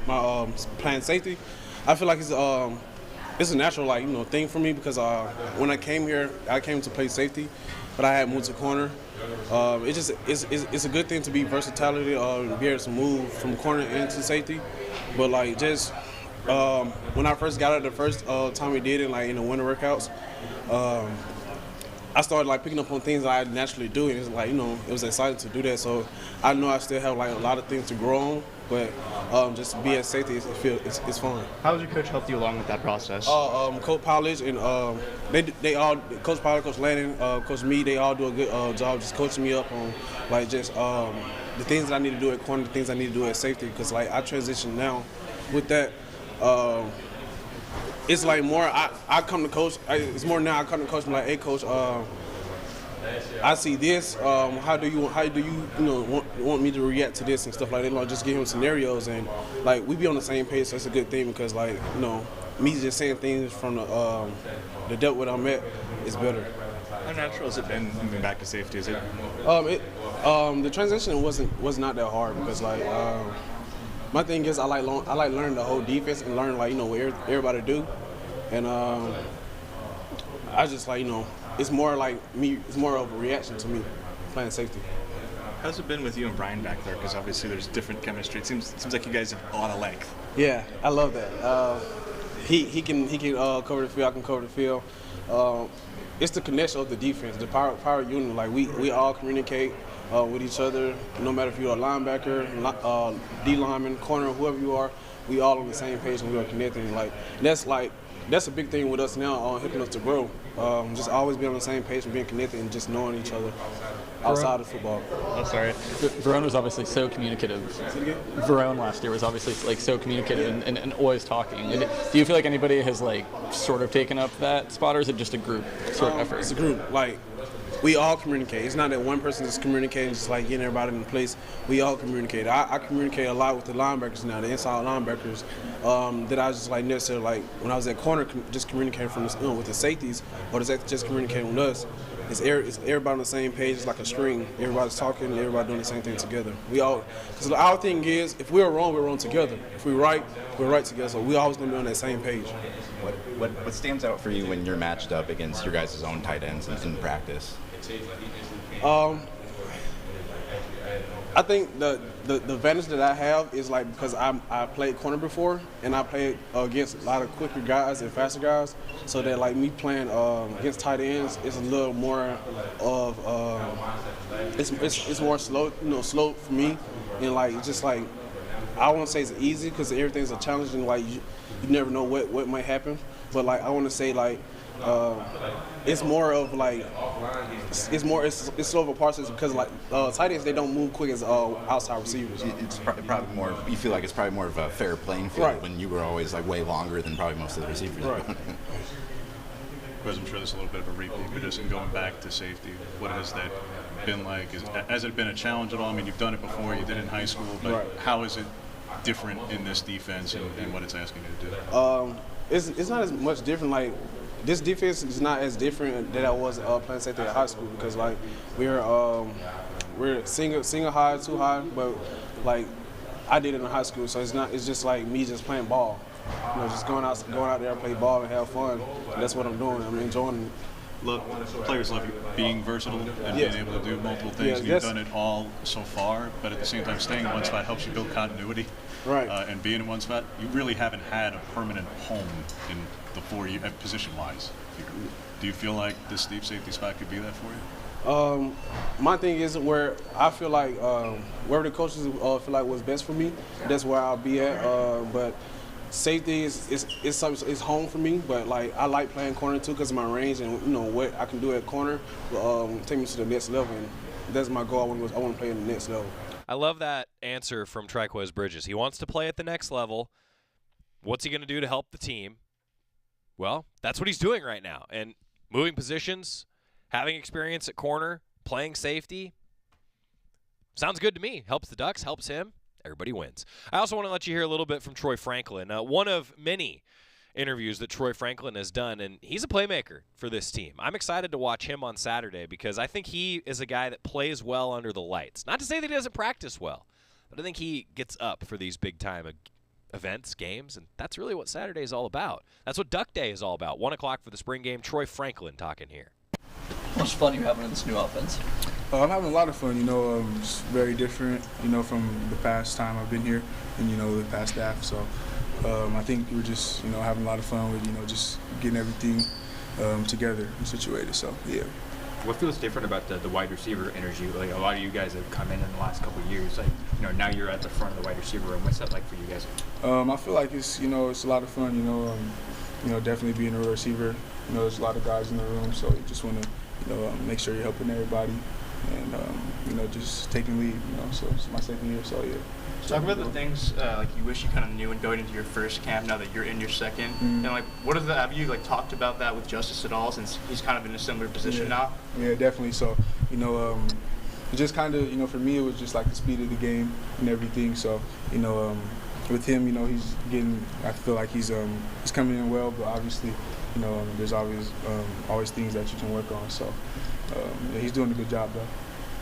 playing safety, I feel like it's a natural thing for me because when I came here, I came to play safety, but I had moved to corner. It's a good thing to be versatility, be able to move from corner into safety, but when I first got it, the first time we did it, in the winter workouts, I started picking up on things that I naturally do, and it's it was exciting to do that. So I know I still have a lot of things to grow on, but just to be at safety, it's fun. How has your coach helped you along with that process? Coach Powledge and they all, Coach Powledge, Coach Lannon, Coach Meade, they all do a good job just coaching me up on the things that I need to do at corner, the things I need to do at safety, because I transition now with that. It's more I come to coach. It's more now I come to coach and hey coach, I see this. How do you want me to react to this and stuff like that? Just give him scenarios and we be on the same page. So it's a good thing because me just saying things from the depth where I'm at is better. How natural has it been moving back to safety? Is it? The transition was not that hard because my thing is I like learning the whole defense and learn what everybody do, and I just it's more me. It's more of a reaction to me playing safety. How's it been with you and Brian back there? Because obviously there's different chemistry. It seems like you guys have a lot of length. Yeah, I love that. He can cover the field. I can cover the field. It's the connection of the defense, the power unit. We all communicate with each other. No matter if you're a linebacker, D lineman, corner, whoever you are, we all on the same page and we are connecting. That's a big thing with us now, helping us to grow. Just always be on the same page and being connected and just knowing each other outside of football. Oh, sorry. Verone was obviously so communicative. Verone last year was obviously so communicative and always talking. Do you feel like anybody has sort of taken up that spot, or is it just a group sort of effort? It's a group. We all communicate. It's not that one person is communicating, just getting everybody in place. We all communicate. I communicate a lot with the linebackers now, the inside linebackers, that I just necessarily when I was at corner, just communicating from with the safeties, or just communicating with us. It's everybody on the same page. It's like a string. Everybody's talking, everybody doing the same thing together. Because our thing is, if we're wrong together. If we're right together. So we always gonna be on that same page. What stands out for you when you're matched up against your guys' own tight ends in practice? I think the advantage that I have is because I played corner before and I played against a lot of quicker guys and faster guys, so that me playing against tight ends is a little more of it's more slow, slow for me, and I won't say it's easy because everything's a challenge and you never know what might happen. But like I want to say like it's more of like it's sort of a process because like tight ends, they don't move quick as outside receivers. It's probably more. You feel like it's probably more of a fair playing field Right. when you were always like way longer than probably most of the receivers. Right. Because I'm sure this is a little bit of a repeat, but just in going back to safety, what has that been like? Has it been a challenge at all? I mean, you've done it before, you did it in high school, but Right. how is it different in this defense and what it's asking you to do? It's not as much different. Like this defense is not as different than I was playing safety at high school because like we're single high, too high, but like I did it in high school, so it's just like me just playing ball. You know, just going out there, play ball, and have fun. And that's what I'm doing. I'm enjoying it. Look, players love you being versatile and Yes. being able to do multiple things. Yes, and you've yes. done it all so far, but at the same time, staying in one spot helps you build continuity. Right. And being in one spot, you really haven't had a permanent home in the 4 years, position-wise. Do you feel like this deep safety spot could be that for you? My thing is where I feel like wherever the coaches feel like what's best for me, that's where I'll be at. But safety is home for me. But like I like playing corner too because of my range and you know what I can do at corner. Take me to the next level, and that's my goal. I want to play in the next level. I love that answer from Triquez Bridges. He wants to play at the next level. What's he going to do to help the team? Well, that's what he's doing right now. And moving positions, having experience at corner, playing safety, sounds good to me. Helps the Ducks, helps him. Everybody wins. I also want to let you hear a little bit from Troy Franklin, one of many interviews that Troy Franklin has done, and he's a playmaker for this team. I'm excited to watch him on Saturday because I think he is a guy that plays well under the lights. Not to say that he doesn't practice well, but I think he gets up for these big-time events, games, and that's really what Saturday is all about. That's what Duck Day is all about. 1 o'clock for the spring game. Troy Franklin talking here. How much fun are you having in this new offense? I'm having a lot of fun, it's very different, from the past time I've been here and, the past staff. So I think we're just, having a lot of fun with, just getting everything together and situated. So, yeah. What feels different about the wide receiver energy? Like a lot of you guys have come in the last couple of years. Like, now you're at the front of the wide receiver room. What's that like for you guys? I feel like it's, it's a lot of fun, definitely being a receiver. There's a lot of guys in the room, so you just want to, make sure you're helping everybody and, just taking lead, so it's my second year, so yeah. Talk about the things like you wish you kind of knew when going into your first camp now that you're in your second. Mm-hmm. And like, what is that? Have you talked about that with Justice at all since he's kind of in a similar position now? Yeah, definitely. So, just kind of, for me, it was just like the speed of the game and everything. So, with him, he's getting. I feel like he's coming in well, but obviously, there's always things that you can work on. So, he's doing a good job though.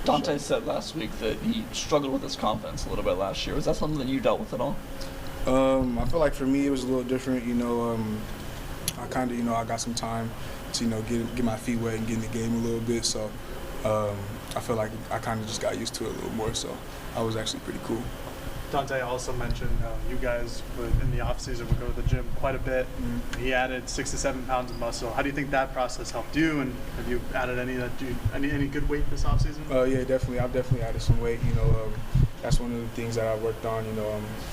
Dante said last week that he struggled with his confidence a little bit last year. Was that something that you dealt with at all? I feel like for me it was a little different. I kind of, I got some time to, get my feet wet and get in the game a little bit. So I feel like I kind of just got used to it a little more. So I was actually pretty cool. Dante also mentioned you guys in the offseason would go to the gym quite a bit. Mm-hmm. He added 6 to 7 pounds of muscle. How do you think that process helped you? And have you added any good weight this offseason? Yeah, definitely. I've definitely added some weight. That's one of the things that I worked on.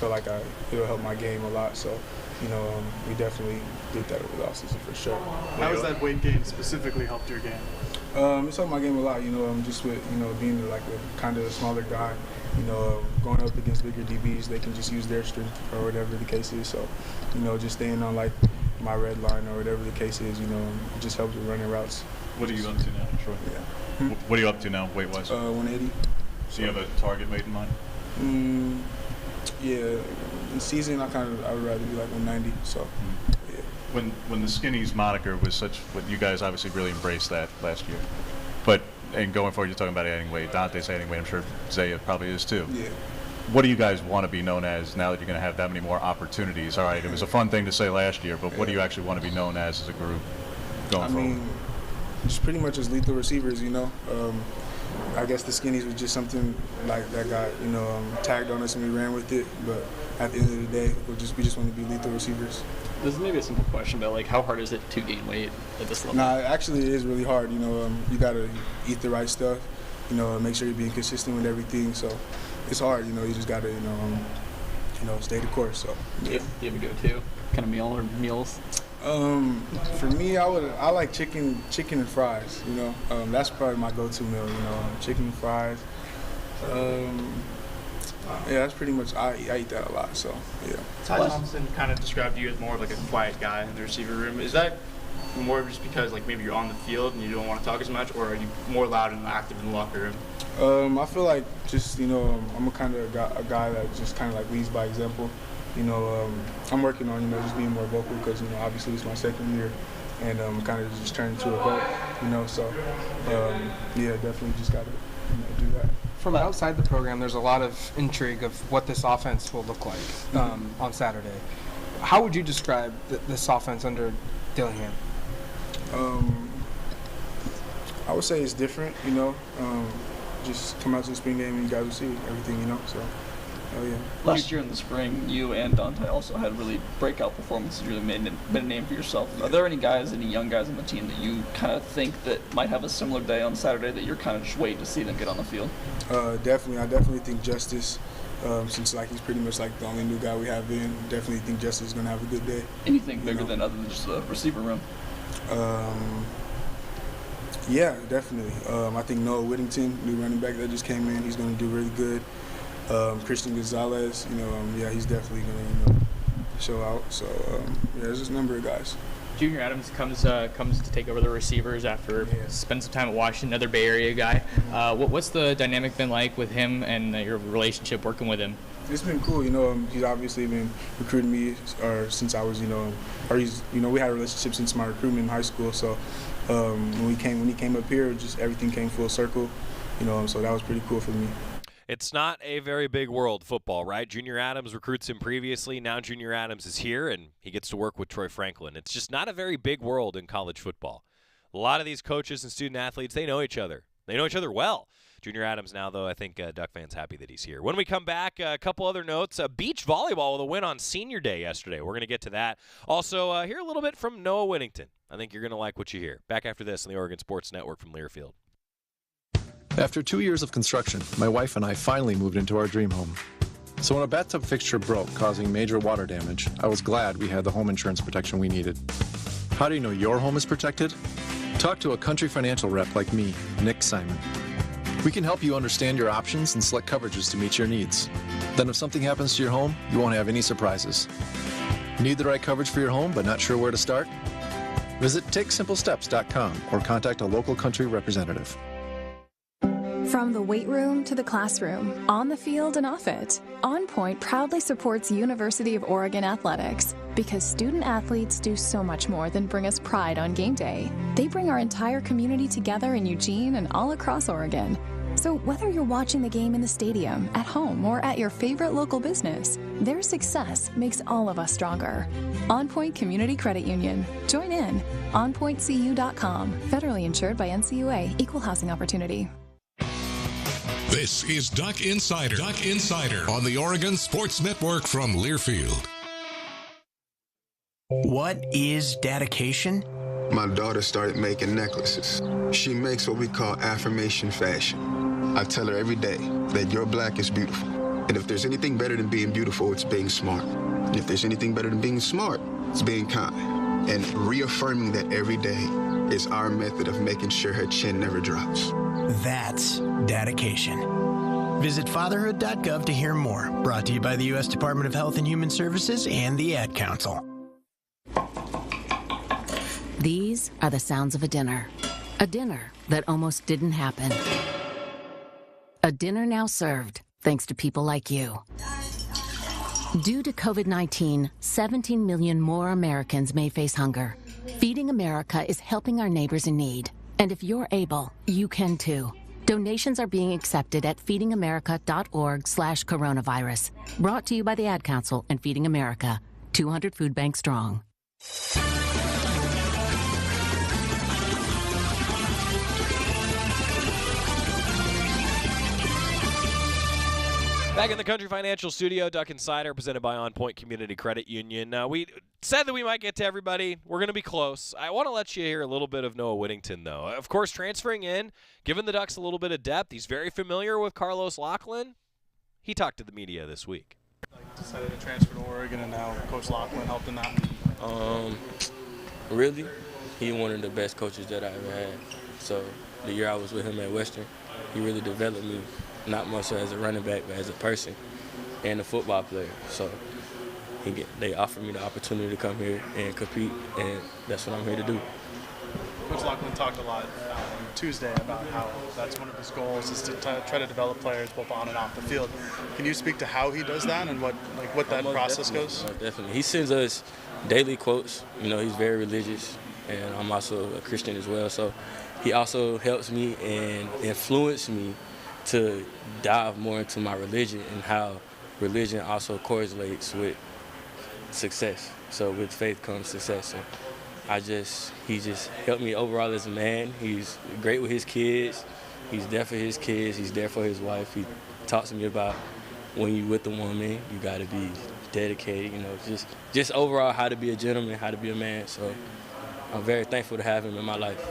Feel like it'll help my game a lot. So, we definitely did that over the offseason for sure. How has that weight gain specifically helped your game? It's helped my game a lot. Just with being like a kind of a smaller guy. Going up against bigger DBs, they can just use their strength or whatever the case is. So, just staying on like my red line or whatever the case is, it just helps with running routes. What are you up to now, Troy? Yeah. What are you up to now, weight-wise? 180. So you have a target weight in mind? Yeah. In season, I would rather be like 190. So, yeah. When the Skinnies moniker was what you guys obviously really embraced that last year, but. And going forward, you're talking about adding weight. Dante's adding weight. I'm sure Zaya probably is too. Yeah. What do you guys want to be known as now that you're going to have that many more opportunities? All right, it was a fun thing to say last year, but what do you actually want to be known as a group going forward? I mean, just pretty much as lethal receivers, I guess the Skinnies was just something like that got, tagged on us and we ran with it. But at the end of the day, we just want to be lethal receivers. This is maybe a simple question, but how hard is it to gain weight at this level? Nah, actually it is really hard. You gotta eat the right stuff. Make sure you're being consistent with everything. So it's hard. You just gotta stay the course. So yeah. You have a go-to kind of meal or meals? For me, I like chicken and fries. That's probably my go-to meal. Chicken and fries. Yeah, that's pretty much. I eat that a lot. So yeah. Ty Thompson kind of described you as more of like a quiet guy in the receiver room. Is that more just because like maybe you're on the field and you don't want to talk as much, or are you more loud and active in the locker room? I feel like just I'm a kind of a guy that just kind of like leads by example. I'm working on just being more vocal because obviously it's my second year, and I'm kind of just turning into a vet. So yeah, definitely just gotta do that. From outside the program, there's a lot of intrigue of what this offense will look like on Saturday. How would you describe this offense under Dillingham? I would say it's different, just come out to the spring game and you guys will see everything, so, yeah. Last year in the spring, you and Dante also had really breakout performances, really made a name for yourself. Are there any young guys on the team that you kind of think that might have a similar day on Saturday that you're kind of just waiting to see them get on the field? Definitely. I definitely think Justice, since he's pretty much the only new guy we have in, definitely think Justice is going to have a good day. Anything bigger than other than just the receiver room? Yeah, definitely. I think Noah Whittington, new running back that just came in, he's going to do really good. Christian Gonzalez, he's definitely going to show out. So there's just a number of guys. Junior Adams comes to take over the receivers after spending some time at Washington, another Bay Area guy. What's the dynamic been like with him and your relationship working with him? It's been cool. He's obviously been recruiting me since I was, we had a relationship since my recruitment in high school. So when he came up here, just everything came full circle, so that was pretty cool for me. It's not a very big world, football, right? Junior Adams recruits him previously. Now Junior Adams is here, and he gets to work with Troy Franklin. It's just not a very big world in college football. A lot of these coaches and student athletes, they know each other. They know each other well. Junior Adams now, though, I think Duck fans happy that he's here. When we come back, a couple other notes. Beach volleyball with a win on Senior Day yesterday. We're going to get to that. Also, hear a little bit from Noah Whittington. I think you're going to like what you hear. Back after this on the Oregon Sports Network from Learfield. After 2 years of construction, my wife and I finally moved into our dream home. So when a bathtub fixture broke, causing major water damage, I was glad we had the home insurance protection we needed. How do you know your home is protected? Talk to a Country Financial rep like me, Nick Simon. We can help you understand your options and select coverages to meet your needs. Then if something happens to your home, you won't have any surprises. Need the right coverage for your home but not sure where to start? Visit TakeSimpleSteps.com or contact a local Country representative. From the weight room to the classroom, on the field and off it, On Point proudly supports University of Oregon athletics because student athletes do so much more than bring us pride on game day. They bring our entire community together in Eugene and all across Oregon. So whether you're watching the game in the stadium, at home, or at your favorite local business, their success makes all of us stronger. On Point Community Credit Union. Join in. OnPointCU.com. Federally insured by NCUA. Equal housing opportunity. This is Duck Insider. Duck Insider on the Oregon Sports Network from Learfield. What is dedication? My daughter started making necklaces. She makes what we call affirmation fashion. I tell her every day that your black is beautiful. And if there's anything better than being beautiful, it's being smart. And if there's anything better than being smart, it's being kind. And reaffirming that every day is our method of making sure her chin never drops. That's dedication. Visit fatherhood.gov to hear more. Brought to you by the U.S. Department of Health and Human Services and the Ad Council. These are the sounds of a dinner. A dinner that almost didn't happen. A dinner now served, thanks to people like you. Due to COVID-19, 17 million more Americans may face hunger. Feeding America is helping our neighbors in need. And if you're able, you can too. Donations are being accepted at feedingamerica.org/coronavirus. Brought to you by the Ad Council and Feeding America. 200 food banks strong. Back in the Country Financial Studio, Duck Insider, presented by On Point Community Credit Union. We said that we might get to everybody. We're going to be close. I want to let you hear a little bit of Noah Whittington, though. Of course, transferring in, giving the Ducks a little bit of depth. He's very familiar with Carlos Lachlan. He talked to the media this week. Decided to transfer to Oregon, and now Coach Lachlan helped in that. Really, he one of the best coaches that I ever had. So the year I was with him at Western, he really developed me, not much as a running back, but as a person and a football player. So they offered me the opportunity to come here and compete, and that's what I'm here to do. Coach Lachlan talked a lot on Tuesday about how that's one of his goals is to try to develop players both on and off the field. Can you speak to how he does that and what that process goes? Definitely. He sends us daily quotes. You know, he's very religious, and I'm also a Christian as well. So he also helps me and influences me to dive more into my religion and how religion also correlates with success. So with faith comes success. So he just helped me overall as a man. He's great with his kids. He's there for his kids. He's there for his wife. He talks to me about when you're with a woman, you got to be dedicated. You know, just overall how to be a gentleman, how to be a man. So I'm very thankful to have him in my life.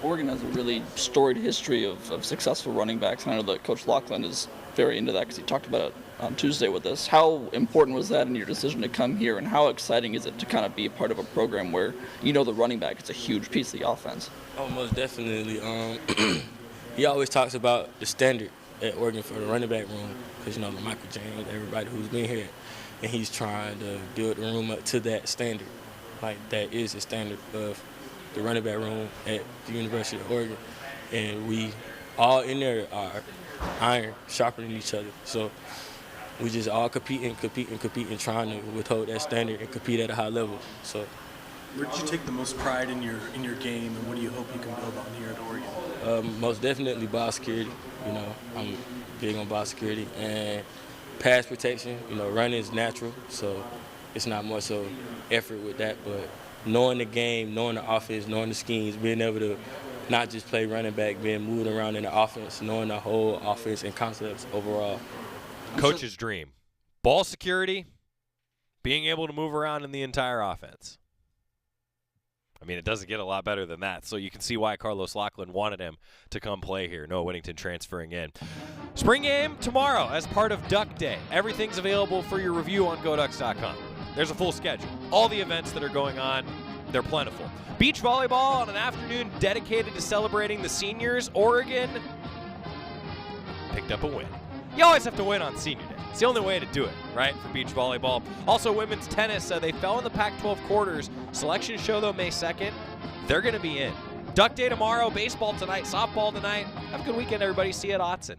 Oregon has a really storied history of successful running backs, and I know that Coach Lachlan is very into that because he talked about it on Tuesday with us. How important was that in your decision to come here, and how exciting is it to kind of be a part of a program where you know the running back is a huge piece of the offense? Oh, most definitely. He always talks about the standard at Oregon for the running back room because, you know, Michael James, everybody who's been here, and he's trying to build the room up to that standard. Like, that is the standard of the running back room at the University of Oregon. And we all in there are iron, sharper than each other. So we just all competing, trying to withhold that standard and compete at a high level. So, where did you take the most pride in your game, and what do you hope you can build on here at Oregon? Most definitely ball security. You know, I'm big on ball security and pass protection. You know, running is natural, so it's not much of effort with that. But knowing the game, knowing the offense, knowing the schemes, being able to not just play running back, being moved around in the offense, knowing the whole offense and concepts overall. Coach's dream. Ball security, being able to move around in the entire offense. I mean, it doesn't get a lot better than that. So you can see why Carlos Lachlan wanted him to come play here. Noah Whittington transferring in. Spring game tomorrow as part of Duck Day. Everything's available for your review on GoDucks.com. There's a full schedule. All the events that are going on, they're plentiful. Beach volleyball on an afternoon dedicated to celebrating the seniors. Oregon picked up a win. You always have to win on senior day. It's the only way to do it, right, for beach volleyball. Also, women's tennis, they fell in the Pac-12 quarters. Selection show, though, May 2nd. They're going to be in. Duck Day tomorrow, baseball tonight, softball tonight. Have a good weekend, everybody. See you at Autzen.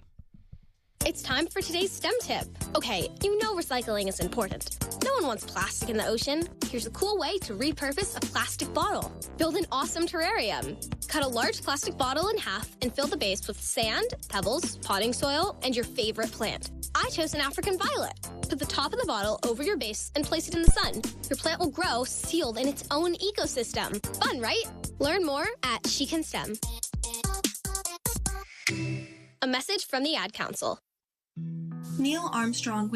It's time for today's STEM tip. Okay, you know recycling is important. No one wants plastic in the ocean. Here's a cool way to repurpose a plastic bottle. Build an awesome terrarium. Cut a large plastic bottle in half and fill the base with sand, pebbles, potting soil, and your favorite plant. I chose an African violet. Put the top of the bottle over your base and place it in the sun. Your plant will grow sealed in its own ecosystem. Fun, right? Learn more at She Can STEM. A message from the Ad Council. Neil Armstrong waited